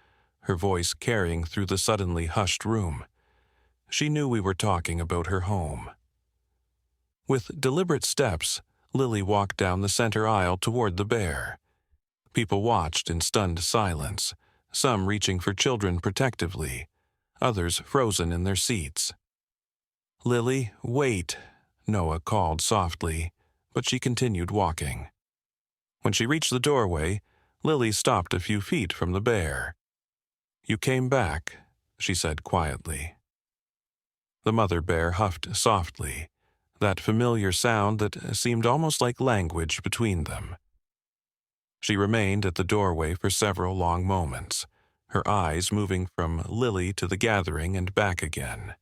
her voice carrying through the suddenly hushed room. "She knew we were talking about her home." With deliberate steps, Lily walked down the center aisle toward the bear. People watched in stunned silence, some reaching for children protectively, others frozen in their seats. "Lily, wait," Noah called softly, but she continued walking. When she reached the doorway, Lily stopped a few feet from the bear. "You came back," she said quietly. The mother bear huffed softly, that familiar sound that seemed almost like language between them. She remained at the doorway for several long moments, her eyes moving from Lily to the gathering and back again.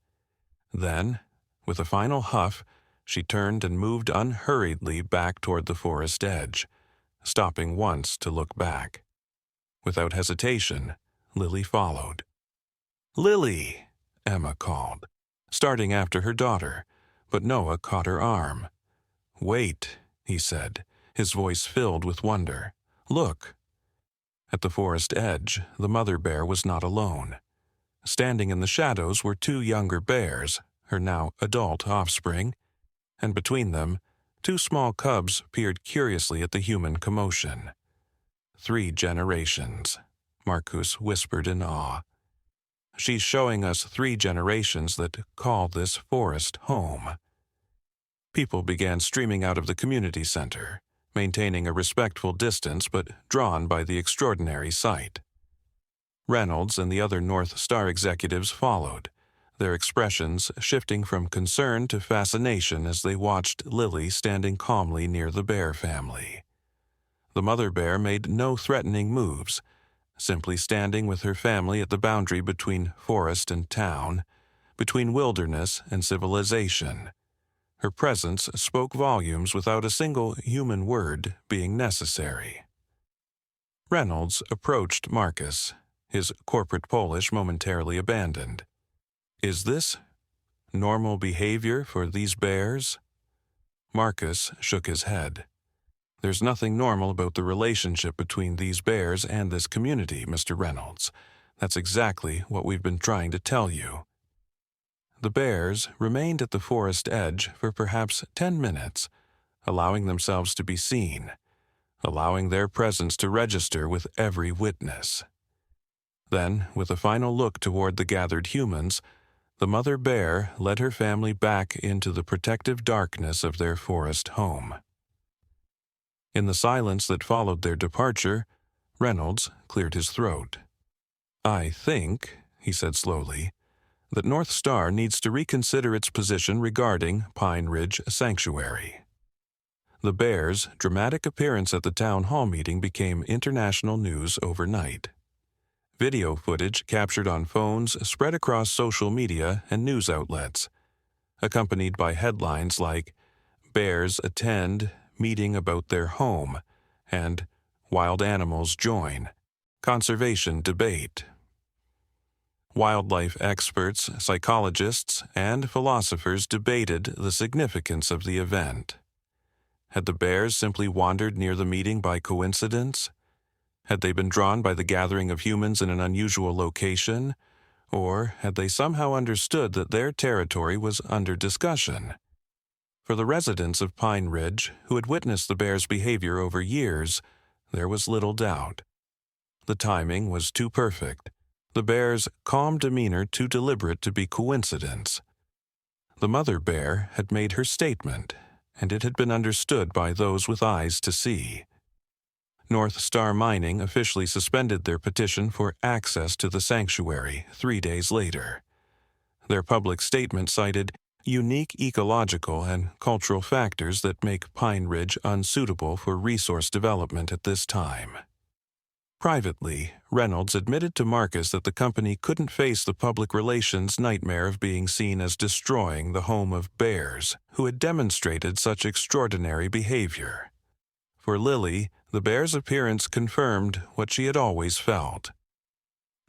Then, with a final huff, she turned and moved unhurriedly back toward the forest edge, stopping once to look back. Without hesitation, Lily followed. "Lily!" Emma called, starting after her daughter, but Noah caught her arm. "Wait," he said, his voice filled with wonder. "Look." At the forest edge, the mother bear was not alone. Standing in the shadows were two younger bears, her now adult offspring, and between them, two small cubs peered curiously at the human commotion. 3 generations, Marcus whispered in awe. "She's showing us 3 generations that call this forest home." People began streaming out of the community center, maintaining a respectful distance but drawn by the extraordinary sight. Reynolds and the other North Star executives followed, their expressions shifting from concern to fascination as they watched Lily standing calmly near the bear family. The mother bear made no threatening moves, simply standing with her family at the boundary between forest and town, between wilderness and civilization. Her presence spoke volumes without a single human word being necessary. Reynolds approached Marcus, his corporate Polish momentarily abandoned. "Is this normal behavior for these bears?" Marcus shook his head. "There's nothing normal about the relationship between these bears and this community, Mr. Reynolds. That's exactly what we've been trying to tell you." The bears remained at the forest edge for perhaps 10 minutes, allowing themselves to be seen, allowing their presence to register with every witness. Then, with a final look toward the gathered humans, the mother bear led her family back into the protective darkness of their forest home. In the silence that followed their departure, Reynolds cleared his throat. "I think," he said slowly, "that North Star needs to reconsider its position regarding Pine Ridge Sanctuary." The bears' dramatic appearance at the town hall meeting became international news overnight. Video footage captured on phones spread across social media and news outlets, accompanied by headlines like "Bears Attend Meeting About Their Home" and "Wild Animals Join Conservation Debate." Wildlife experts, psychologists, and philosophers debated the significance of the event. Had the bears simply wandered near the meeting by coincidence? Had they been drawn by the gathering of humans in an unusual location? Or had they somehow understood that their territory was under discussion? For the residents of Pine Ridge, who had witnessed the bears' behavior over years, there was little doubt. The timing was too perfect, the bears' calm demeanor too deliberate to be coincidence. The mother bear had made her statement, and it had been understood by those with eyes to see. North Star Mining officially suspended their petition for access to the sanctuary 3 days later. Their public statement cited unique ecological and cultural factors that make Pine Ridge unsuitable for resource development at this time. Privately, Reynolds admitted to Marcus that the company couldn't face the public relations nightmare of being seen as destroying the home of bears who had demonstrated such extraordinary behavior. For Lily, the bear's appearance confirmed what she had always felt,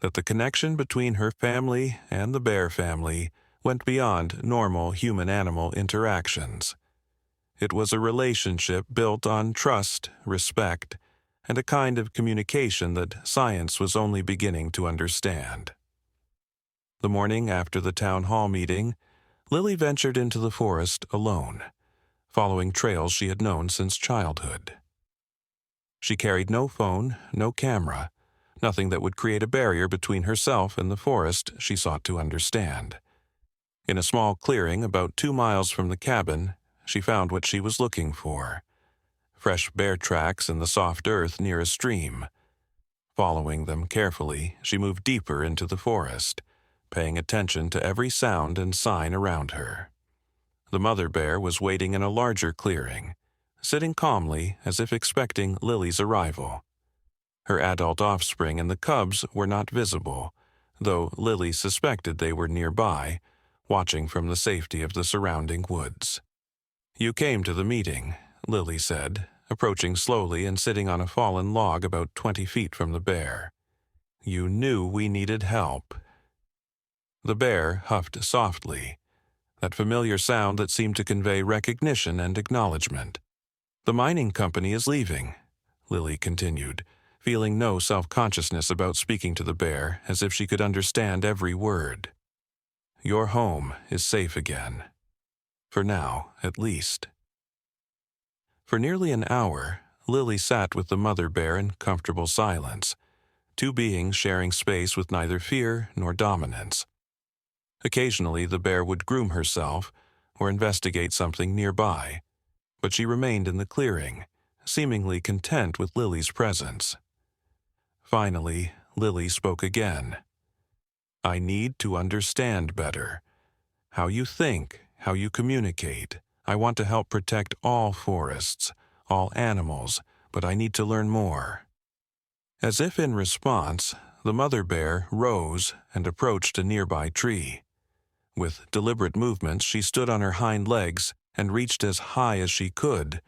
that the connection between her family and the bear family went beyond normal human-animal interactions. It was a relationship built on trust, respect, and a kind of communication that science was only beginning to understand. The morning after the town hall meeting, Lily ventured into the forest alone, following trails she had known since childhood. She carried no phone, no camera, nothing that would create a barrier between herself and the forest she sought to understand. In a small clearing about 2 miles from the cabin, she found what she was looking for: fresh bear tracks in the soft earth near a stream. Following them carefully, she moved deeper into the forest, paying attention to every sound and sign around her. The mother bear was waiting in a larger clearing, sitting calmly as if expecting Lily's arrival. Her adult offspring and the cubs were not visible, though Lily suspected they were nearby, watching from the safety of the surrounding woods. "You came to the meeting," Lily said, approaching slowly and sitting on a fallen log about 20 feet from the bear. "You knew we needed help." The bear huffed softly, that familiar sound that seemed to convey recognition and acknowledgement. "The mining company is leaving," Lily continued, feeling no self-consciousness about speaking to the bear, as if she could understand every word. "Your home is safe again. For now, at least." For nearly an hour, Lily sat with the mother bear in comfortable silence, two beings sharing space with neither fear nor dominance. Occasionally, the bear would groom herself or investigate something nearby, but she remained in the clearing, seemingly content with Lily's presence. Finally, Lily spoke again. "I need to understand better. How you think, how you communicate. I want to help protect all forests, all animals, but I need to learn more." As if in response, the mother bear rose and approached a nearby tree. With deliberate movements, she stood on her hind legs and reached as high as she could,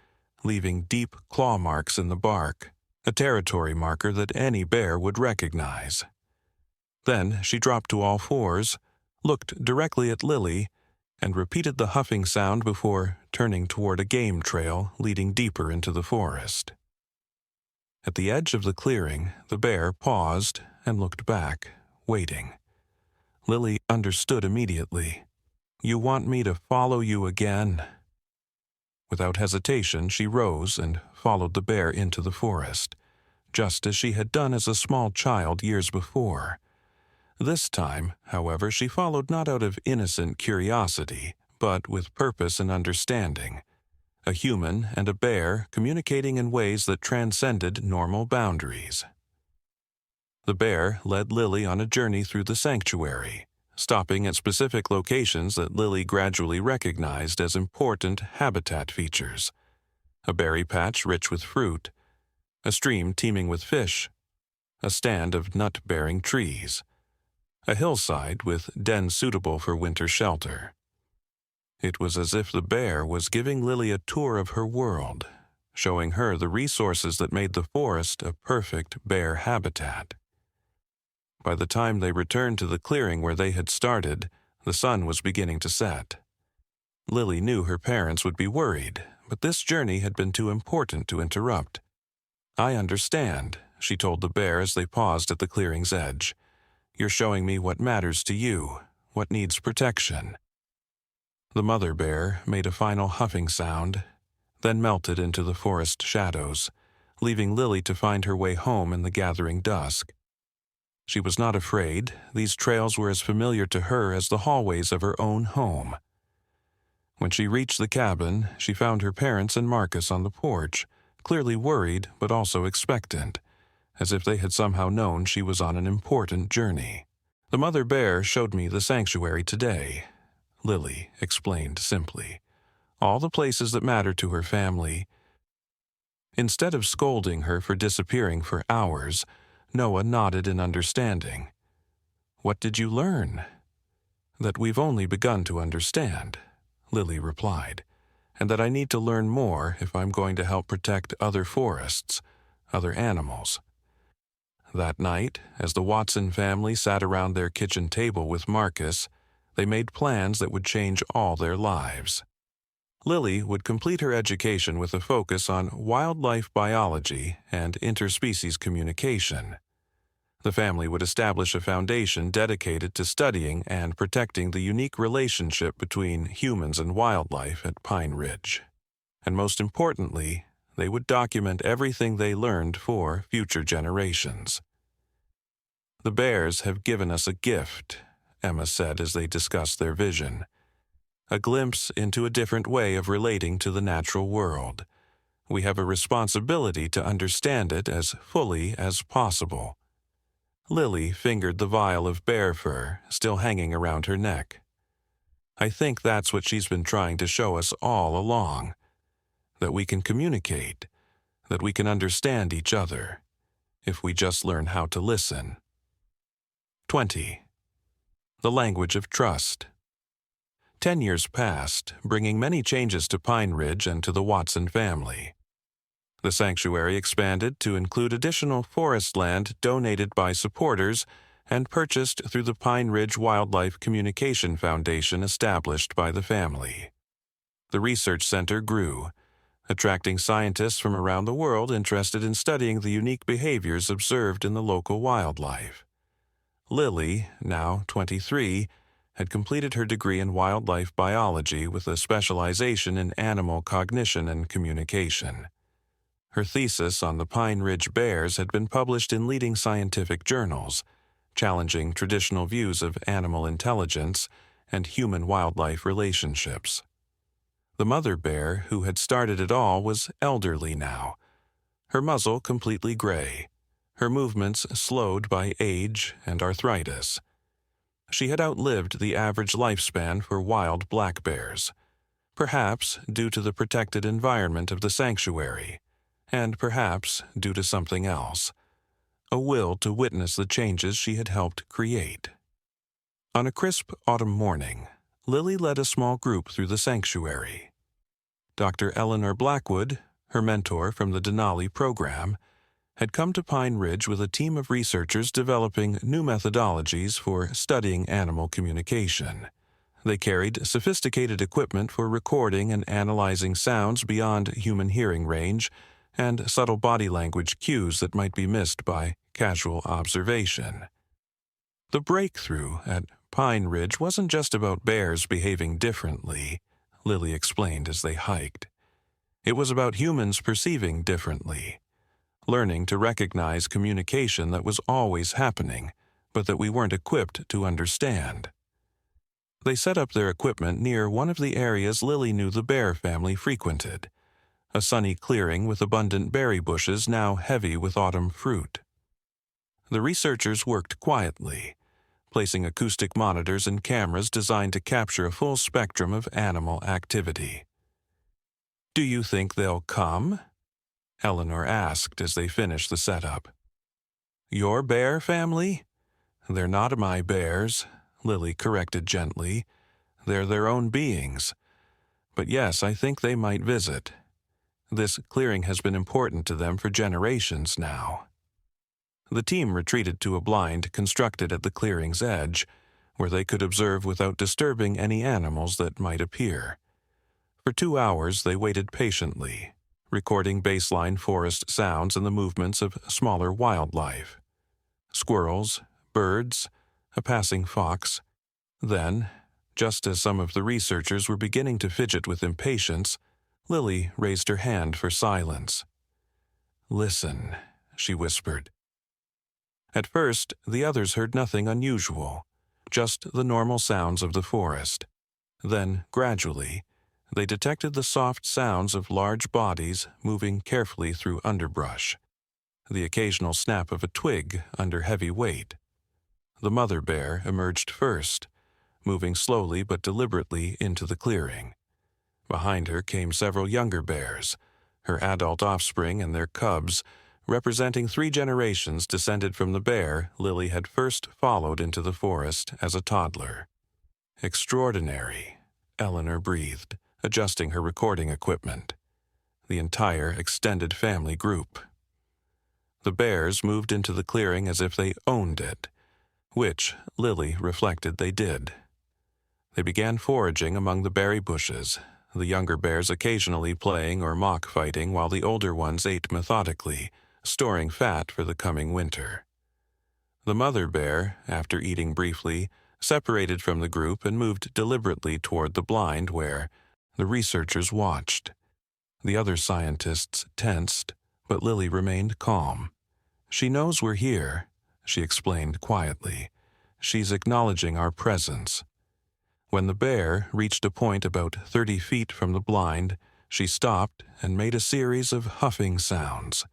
leaving deep claw marks in the bark, a territory marker that any bear would recognize. Then she dropped to all fours, looked directly at Lily, and repeated the huffing sound before turning toward a game trail leading deeper into the forest. At the edge of the clearing, the bear paused and looked back, waiting. Lily understood immediately. "You want me to follow you again?" Without hesitation, she rose and followed the bear into the forest, just as she had done as a small child years before. This time, however, she followed not out of innocent curiosity, but with purpose and understanding. A human and a bear communicating in ways that transcended normal boundaries. The bear led Lily on a journey through the sanctuary, stopping at specific locations that Lily gradually recognized as important habitat features. A berry patch rich with fruit, a stream teeming with fish, a stand of nut-bearing trees, a hillside with dens suitable for winter shelter. It was as if the bear was giving Lily a tour of her world, showing her the resources that made the forest a perfect bear habitat. By the time they returned to the clearing where they had started, the sun was beginning to set. Lily knew her parents would be worried, but this journey had been too important to interrupt. "I understand," she told the bear as they paused at the clearing's edge. "You're showing me what matters to you, what needs protection." The mother bear made a final huffing sound, then melted into the forest shadows, leaving Lily to find her way home in the gathering dusk. She was not afraid. These trails were as familiar to her as the hallways of her own home. When she reached the cabin, she found her parents and Marcus on the porch, clearly worried but also expectant, as if they had somehow known she was on an important journey. "The mother bear showed me the sanctuary today," Lily explained simply. "All the places that matter to her family." Instead of scolding her for disappearing for hours, Noah nodded in understanding. "What did you learn?" "That we've only begun to understand," Lily replied, "and that I need to learn more if I'm going to help protect other forests, other animals." That night, as the Watson family sat around their kitchen table with Marcus, they made plans that would change all their lives. Lily would complete her education with a focus on wildlife biology and interspecies communication. The family would establish a foundation dedicated to studying and protecting the unique relationship between humans and wildlife at Pine Ridge. And most importantly, they would document everything they learned for future generations. "The bears have given us a gift," Emma said as they discussed their vision. "A glimpse into a different way of relating to the natural world. We have a responsibility to understand it as fully as possible." Lily fingered the vial of bear fur still hanging around her neck. "I think that's what she's been trying to show us all along. That we can communicate, that we can understand each other, if we just learn how to listen." 20. The language of trust. 10 years passed, bringing many changes to Pine Ridge and to the Watson family. The sanctuary expanded to include additional forest land donated by supporters and purchased through the Pine Ridge Wildlife Communication Foundation established by the family. The research center grew, attracting scientists from around the world interested in studying the unique behaviors observed in the local wildlife. Lily, now 23, had completed her degree in wildlife biology with a specialization in animal cognition and communication. Her thesis on the Pine Ridge bears had been published in leading scientific journals, challenging traditional views of animal intelligence and human-wildlife relationships. The mother bear, who had started it all, was elderly now, her muzzle completely gray, her movements slowed by age and arthritis. She had outlived the average lifespan for wild black bears, perhaps due to the protected environment of the sanctuary, and perhaps due to something else, a will to witness the changes she had helped create. On a crisp autumn morning, Lily led a small group through the sanctuary. Dr. Eleanor Blackwood, her mentor from the Denali program, had come to Pine Ridge with a team of researchers developing new methodologies for studying animal communication. They carried sophisticated equipment for recording and analyzing sounds beyond human hearing range and subtle body language cues that might be missed by casual observation. The breakthrough at Pine Ridge wasn't just about bears behaving differently, Lily explained as they hiked. It was about humans perceiving differently, learning to recognize communication that was always happening, but that we weren't equipped to understand. They set up their equipment near one of the areas Lily knew the bear family frequented, a sunny clearing with abundant berry bushes now heavy with autumn fruit. The researchers worked quietly, placing acoustic monitors and cameras designed to capture a full spectrum of animal activity. "Do you think they'll come?" Eleanor asked as they finished the setup. "Your bear family?" "They're not my bears," Lily corrected gently. "They're their own beings. But yes, I think they might visit. This clearing has been important to them for generations now." The team retreated to a blind constructed at the clearing's edge, where they could observe without disturbing any animals that might appear. For 2 hours they waited patiently, recording baseline forest sounds and the movements of smaller wildlife. Squirrels, birds, a passing fox. Then, just as some of the researchers were beginning to fidget with impatience, Lily raised her hand for silence. "Listen," she whispered. At first, the others heard nothing unusual, just the normal sounds of the forest. Then, gradually, they detected the soft sounds of large bodies moving carefully through underbrush, the occasional snap of a twig under heavy weight. The mother bear emerged first, moving slowly but deliberately into the clearing. Behind her came several younger bears, her adult offspring and their cubs, representing 3 generations descended from the bear Lily had first followed into the forest as a toddler. "Extraordinary," Eleanor breathed, adjusting her recording equipment. The entire extended family group. The bears moved into the clearing as if they owned it, which, Lily reflected, they did. They began foraging among the berry bushes, the younger bears occasionally playing or mock fighting while the older ones ate methodically, storing fat for the coming winter. The mother bear, after eating briefly, separated from the group and moved deliberately toward the blind where the researchers watched. The other scientists tensed, but Lily remained calm. "She knows we're here," she explained quietly. "She's acknowledging our presence." When the bear reached a point about 30 feet from the blind, she stopped and made a series of huffing sounds,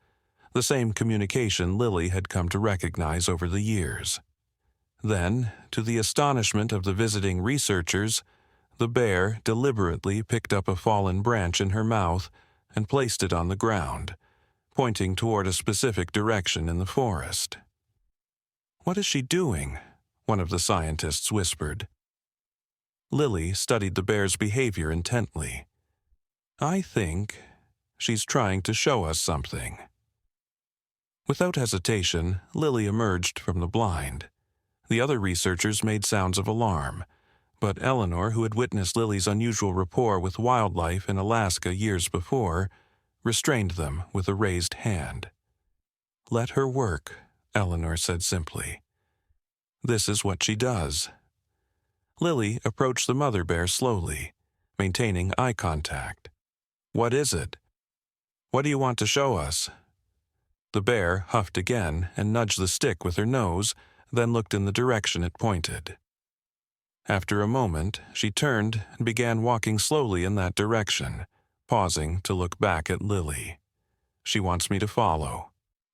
the same communication Lily had come to recognize over the years. Then, to the astonishment of the visiting researchers, the bear deliberately picked up a fallen branch in her mouth and placed it on the ground, pointing toward a specific direction in the forest. "What is she doing?" one of the scientists whispered. Lily studied the bear's behavior intently. "I think she's trying to show us something." Without hesitation, Lily emerged from the blind. The other researchers made sounds of alarm, but Eleanor, who had witnessed Lily's unusual rapport with wildlife in Alaska years before, restrained them with a raised hand. "Let her work," Eleanor said simply. "This is what she does." Lily approached the mother bear slowly, maintaining eye contact. "What is it? What do you want to show us?" The bear huffed again and nudged the stick with her nose, then looked in the direction it pointed. After a moment, she turned and began walking slowly in that direction, pausing to look back at Lily. "She wants me to follow,"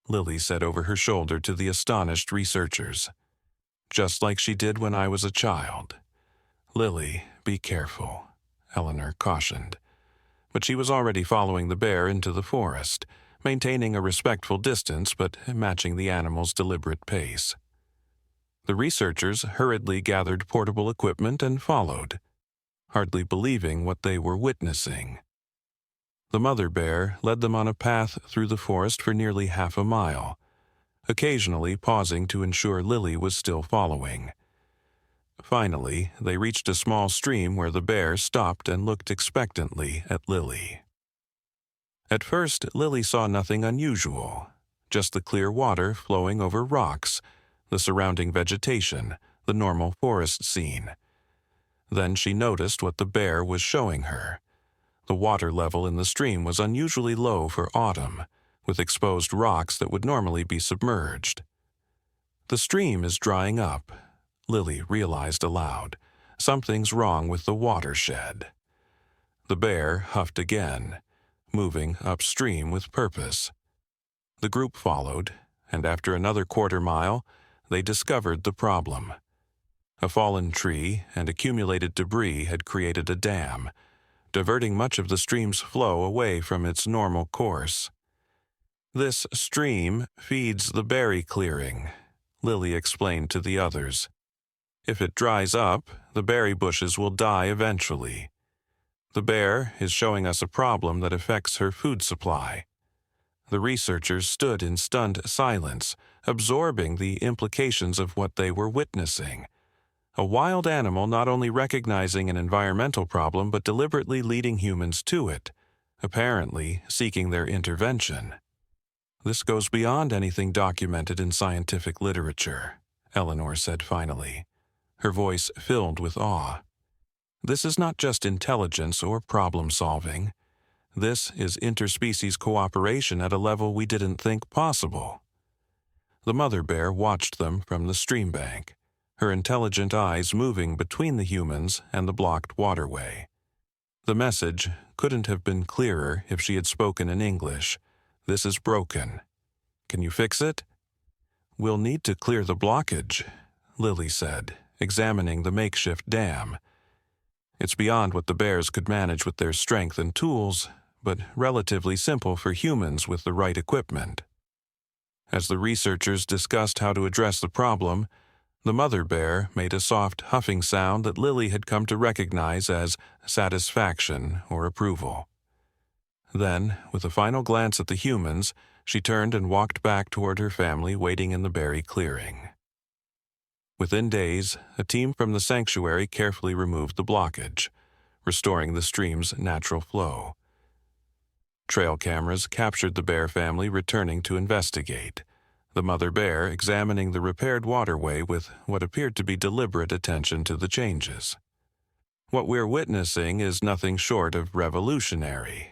Lily said over her shoulder to the astonished researchers. "Just like she did when I was a child." "Lily, be careful," Eleanor cautioned. But she was already following the bear into the forest, maintaining a respectful distance but matching the animal's deliberate pace. The researchers hurriedly gathered portable equipment and followed, hardly believing what they were witnessing. The mother bear led them on a path through the forest for nearly half a mile, occasionally pausing to ensure Lily was still following. Finally, they reached a small stream where the bear stopped and looked expectantly at Lily. At first, Lily saw nothing unusual, just the clear water flowing over rocks, the surrounding vegetation, the normal forest scene. Then she noticed what the bear was showing her. The water level in the stream was unusually low for autumn, with exposed rocks that would normally be submerged. The stream is drying up, Lily realized aloud. Something's wrong with the watershed. The bear huffed again, moving upstream with purpose. The group followed, and after another quarter-mile, they discovered the problem. A fallen tree and accumulated debris had created a dam, diverting much of the stream's flow away from its normal course. This stream feeds the berry clearing, Lily explained to the others. If it dries up, the berry bushes will die eventually. The bear is showing us a problem that affects her food supply. The researchers stood in stunned silence, absorbing the implications of what they were witnessing. A wild animal not only recognizing an environmental problem but deliberately leading humans to it, apparently seeking their intervention. This goes beyond anything documented in scientific literature, Eleanor said finally, her voice filled with awe. This is not just intelligence or problem-solving. This is interspecies cooperation at a level we didn't think possible. The mother bear watched them from the stream bank, her intelligent eyes moving between the humans and the blocked waterway. The message couldn't have been clearer if she had spoken in English. This is broken. Can you fix it? We'll need to clear the blockage, Lily said, examining the makeshift dam. It's beyond what the bears could manage with their strength and tools, but relatively simple for humans with the right equipment. As the researchers discussed how to address the problem, the mother bear made a soft huffing sound that Lily had come to recognize as satisfaction or approval. Then, with a final glance at the humans, she turned and walked back toward her family waiting in the berry clearing. Within days, a team from the sanctuary carefully removed the blockage, restoring the stream's natural flow. Trail cameras captured the bear family returning to investigate, the mother bear examining the repaired waterway with what appeared to be deliberate attention to the changes. What we're witnessing is nothing short of revolutionary,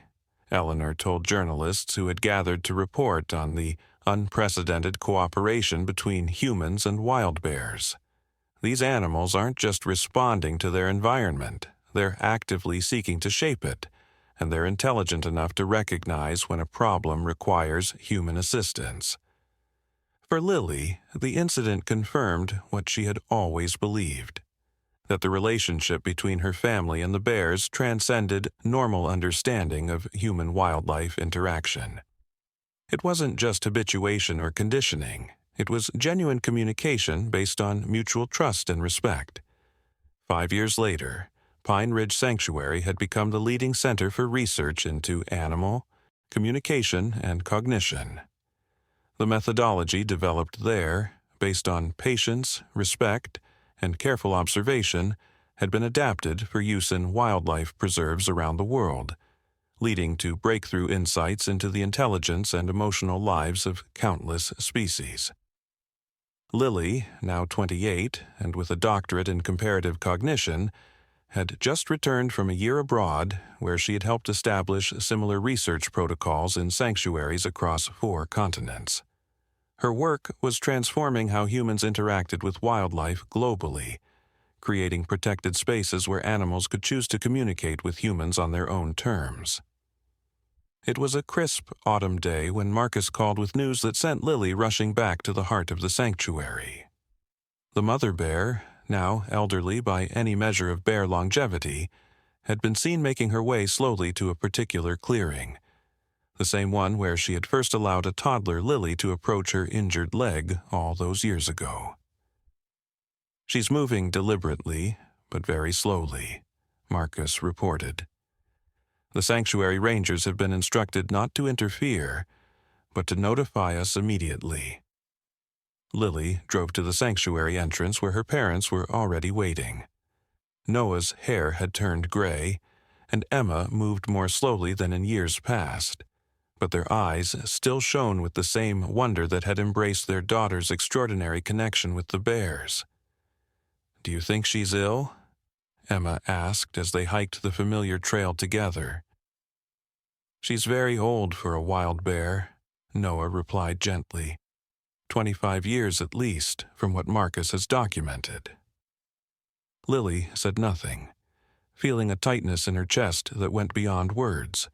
Eleanor told journalists who had gathered to report on the unprecedented cooperation between humans and wild bears. These animals aren't just responding to their environment, they're actively seeking to shape it, and they're intelligent enough to recognize when a problem requires human assistance. For Lily, the incident confirmed what she had always believed, that the relationship between her family and the bears transcended normal understanding of human-wildlife interaction. It wasn't just habituation or conditioning. It was genuine communication based on mutual trust and respect. 5 years later, Pine Ridge Sanctuary had become the leading center for research into animal, communication, and cognition. The methodology developed there, based on patience, respect, and careful observation, had been adapted for use in wildlife preserves around the world, leading to breakthrough insights into the intelligence and emotional lives of countless species. Lily, now 28 and with a doctorate in comparative cognition, had just returned from a year abroad where she had helped establish similar research protocols in sanctuaries across 4 continents. Her work was transforming how humans interacted with wildlife globally, creating protected spaces where animals could choose to communicate with humans on their own terms. It was a crisp autumn day when Marcus called with news that sent Lily rushing back to the heart of the sanctuary. The mother bear, now elderly by any measure of bear longevity, had been seen making her way slowly to a particular clearing, the same one where she had first allowed a toddler Lily to approach her injured leg all those years ago. She's moving deliberately, but very slowly, Marcus reported. The sanctuary rangers have been instructed not to interfere, but to notify us immediately. Lily drove to the sanctuary entrance where her parents were already waiting. Noah's hair had turned gray, and Emma moved more slowly than in years past, but their eyes still shone with the same wonder that had embraced their daughter's extraordinary connection with the bears. "Do you think she's ill?" Emma asked as they hiked the familiar trail together. "She's very old for a wild bear," Noah replied gently. 25 years at least, from what Marcus has documented. Lily said nothing, feeling a tightness in her chest that went beyond words.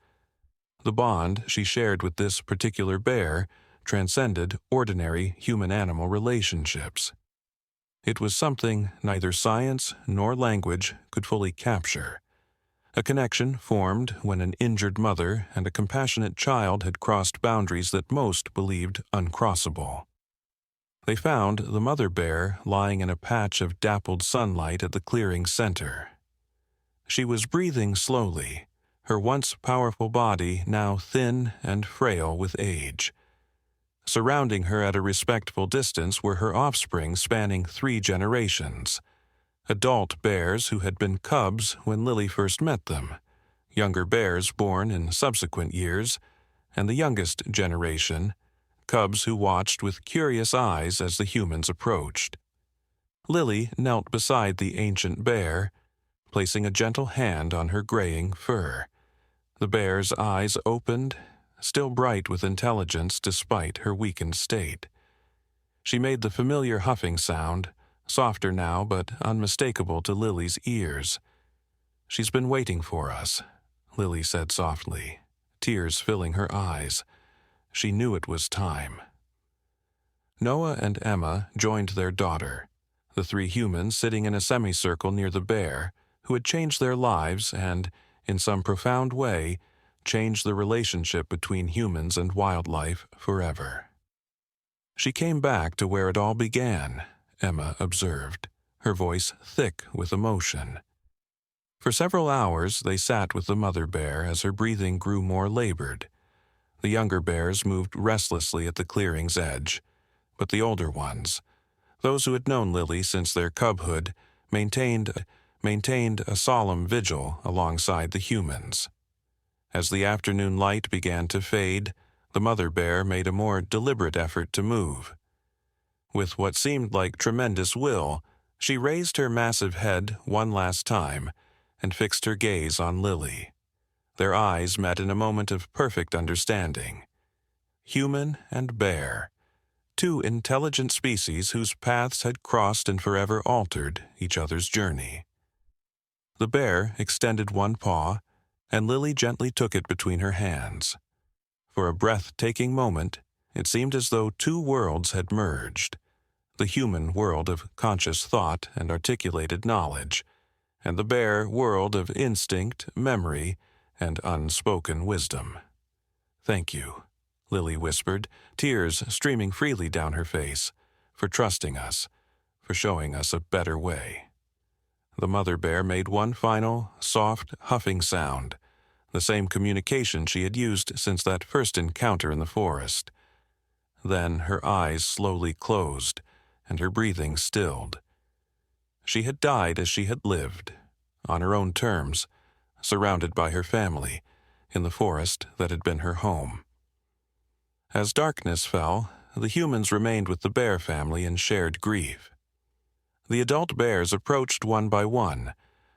The bond she shared with this particular bear transcended ordinary human-animal relationships. It was something neither science nor language could fully capture. A connection formed when an injured mother and a compassionate child had crossed boundaries that most believed uncrossable. They found the mother bear lying in a patch of dappled sunlight at the clearing's center. She was breathing slowly, her once powerful body now thin and frail with age. Surrounding her at a respectful distance were her offspring spanning 3 generations. Adult bears who had been cubs when Lily first met them, younger bears born in subsequent years, and the youngest generation, cubs who watched with curious eyes as the humans approached. Lily knelt beside the ancient bear, placing a gentle hand on her graying fur. The bear's eyes opened, still bright with intelligence despite her weakened state. She made the familiar huffing sound, softer now but unmistakable to Lily's ears. "She's been waiting for us," Lily said softly, tears filling her eyes. She knew it was time. Noah and Emma joined their daughter, the 3 humans sitting in a semicircle near the bear, who had changed their lives and, in some profound way, changed the relationship between humans and wildlife forever. "She came back to where it all began," Emma observed, her voice thick with emotion. For several hours they sat with the mother bear as her breathing grew more labored. The younger bears moved restlessly at the clearing's edge, but the older ones, those who had known Lily since their cubhood, maintained a solemn vigil alongside the humans. As the afternoon light began to fade, the mother bear made a more deliberate effort to move. With what seemed like tremendous will, she raised her massive head one last time and fixed her gaze on Lily. Their eyes met in a moment of perfect understanding. Human and bear, 2 intelligent species whose paths had crossed and forever altered each other's journey. The bear extended one paw, and Lily gently took it between her hands. For a breathtaking moment, it seemed as though 2 worlds had merged, the human world of conscious thought and articulated knowledge, and the bear world of instinct, memory, and unspoken wisdom. "Thank you," Lily whispered, tears streaming freely down her face, "for trusting us, for showing us a better way." The mother bear made one final, soft, huffing sound, the same communication she had used since that first encounter in the forest. Then her eyes slowly closed, and her breathing stilled. She had died as she had lived, on her own terms, surrounded by her family, in the forest that had been her home. As darkness fell, the humans remained with the bear family in shared grief. The adult bears approached one by one,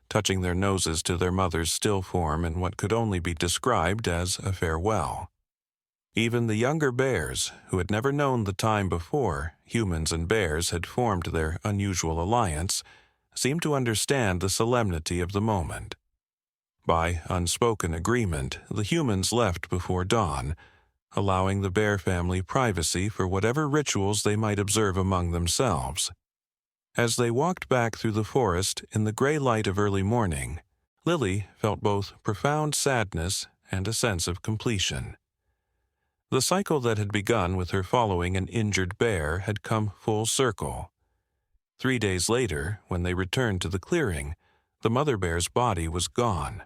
touching their noses to their mother's still form in what could only be described as a farewell. Even the younger bears, who had never known the time before humans and bears had formed their unusual alliance, seemed to understand the solemnity of the moment. By unspoken agreement, the humans left before dawn, allowing the bear family privacy for whatever rituals they might observe among themselves. As they walked back through the forest in the gray light of early morning, Lily felt both profound sadness and a sense of completion. The cycle that had begun with her following an injured bear had come full circle. 3 days later, when they returned to the clearing, The mother bear's body was gone.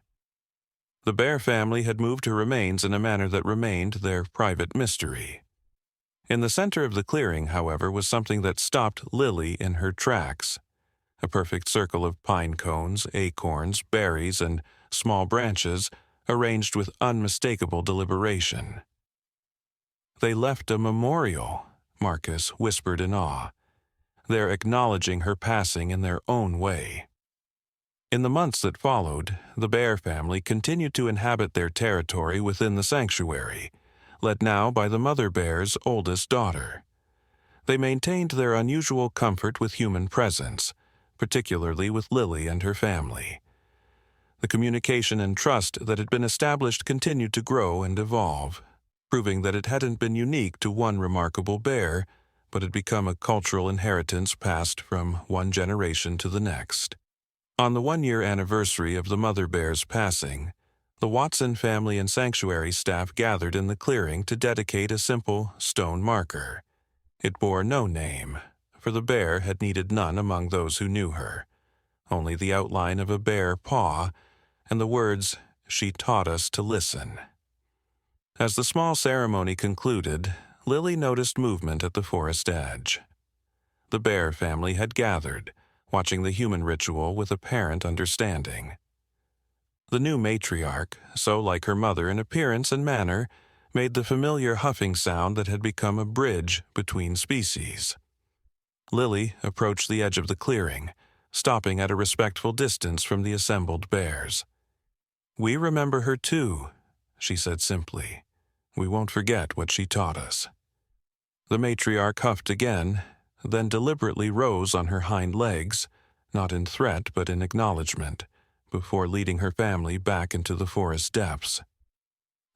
The bear family had moved her remains in a manner that remained their private mystery. In the center of the clearing, however, was something that stopped Lily in her tracks. A perfect circle of pine cones, acorns, berries, and small branches arranged with unmistakable deliberation. "They left a memorial," Marcus whispered in awe. "They're acknowledging her passing in their own way." In the months that followed, the bear family continued to inhabit their territory within the sanctuary, led now by the mother bear's oldest daughter. They maintained their unusual comfort with human presence, particularly with Lily and her family. The communication and trust that had been established continued to grow and evolve, proving that it hadn't been unique to one remarkable bear, but had become a cultural inheritance passed from one generation to the next. On the one-year anniversary of the mother bear's passing, the Watson family and sanctuary staff gathered in the clearing to dedicate a simple stone marker. It bore no name, for the bear had needed none among those who knew her, only the outline of a bare paw and the words, "She taught us to listen." As the small ceremony concluded, Lily noticed movement at the forest edge. The bear family had gathered, watching the human ritual with apparent understanding. The new matriarch, so like her mother in appearance and manner, made the familiar huffing sound that had become a bridge between species. Lily approached the edge of the clearing, stopping at a respectful distance from the assembled bears. "We remember her too," she said simply. "We won't forget what she taught us." The matriarch huffed again, then deliberately rose on her hind legs, not in threat but in acknowledgement, before leading her family back into the forest depths.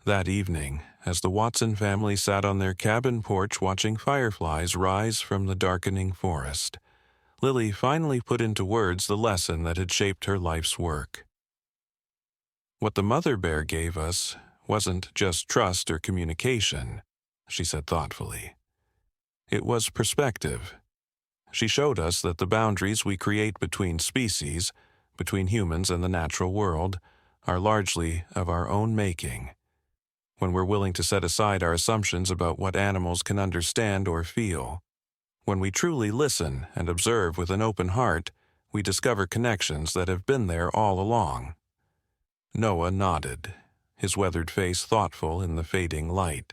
That evening, as the Watson family sat on their cabin porch watching fireflies rise from the darkening forest, Lily finally put into words the lesson that had shaped her life's work. "What the mother bear gave us wasn't just trust or communication," she said thoughtfully. "It was perspective. She showed us that the boundaries we create between species, between humans and the natural world, are largely of our own making. When we're willing to set aside our assumptions about what animals can understand or feel, when we truly listen and observe with an open heart, we discover connections that have been there all along." Noah nodded, his weathered face thoughtful in the fading light.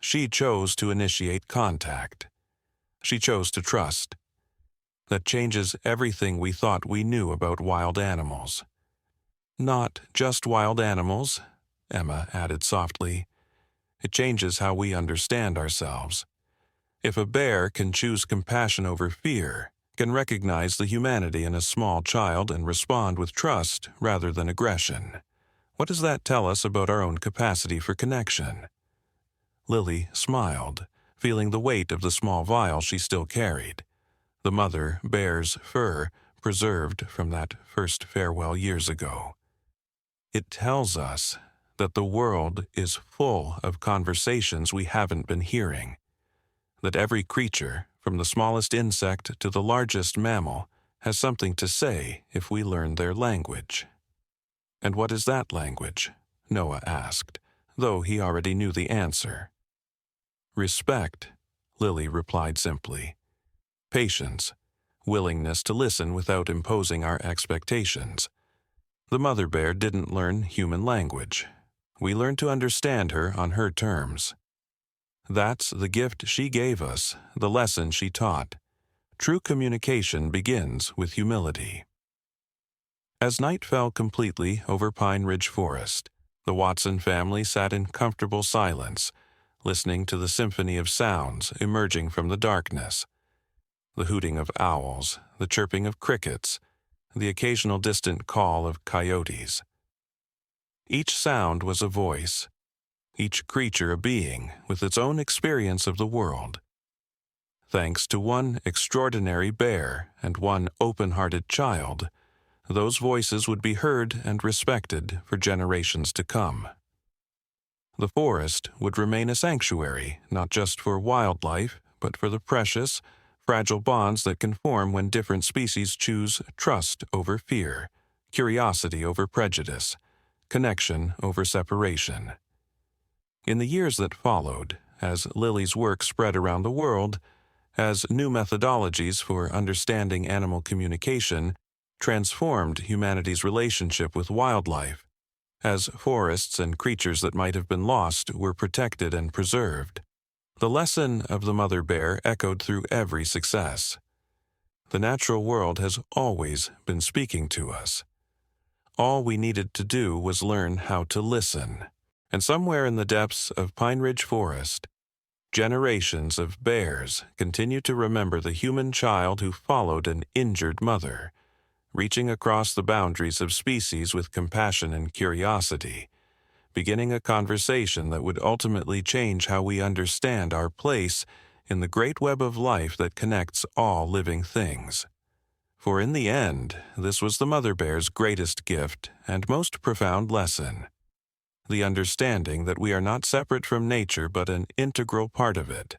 She chose to initiate contact. She chose to trust. That changes everything we thought we knew about wild animals. "Not just wild animals," Emma added softly. "It changes how we understand ourselves. If a bear can choose compassion over fear, can recognize the humanity in a small child and respond with trust rather than aggression, what does that tell us about our own capacity for connection?" Lily smiled, feeling the weight of the small vial she still carried, the mother bear's fur preserved from that first farewell years ago. "It tells us that the world is full of conversations we haven't been hearing, that every creature, from the smallest insect to the largest mammal, has something to say if we learn their language." "And what is that language?" Noah asked, though he already knew the answer. "Respect," Lily replied simply. "Patience, willingness to listen without imposing our expectations. The mother bear didn't learn human language. We learned to understand her on her terms. That's the gift she gave us, the lesson she taught. True communication begins with humility." As night fell completely over Pine Ridge Forest, the Watson family sat in comfortable silence, listening to the symphony of sounds emerging from the darkness. The hooting of owls, the chirping of crickets, the occasional distant call of coyotes. Each sound was a voice, each creature a being with its own experience of the world. Thanks to one extraordinary bear and one open-hearted child, those voices would be heard and respected for generations to come. The forest would remain a sanctuary, not just for wildlife, but for the precious, fragile bonds that can form when different species choose trust over fear, curiosity over prejudice, connection over separation. In the years that followed, as Lily's work spread around the world, as new methodologies for understanding animal communication transformed humanity's relationship with wildlife, as forests and creatures that might have been lost were protected and preserved, the lesson of the mother bear echoed through every success. The natural world has always been speaking to us. All we needed to do was learn how to listen. And somewhere in the depths of Pine Ridge Forest, generations of bears continue to remember the human child who followed an injured mother, reaching across the boundaries of species with compassion and curiosity, beginning a conversation that would ultimately change how we understand our place in the great web of life that connects all living things. For in the end, this was the mother bear's greatest gift and most profound lesson: the understanding that we are not separate from nature but an integral part of it,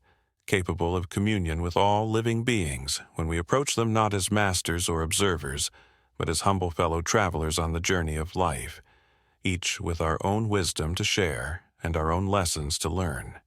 capable of communion with all living beings when we approach them not as masters or observers, but as humble fellow travelers on the journey of life, each with our own wisdom to share and our own lessons to learn.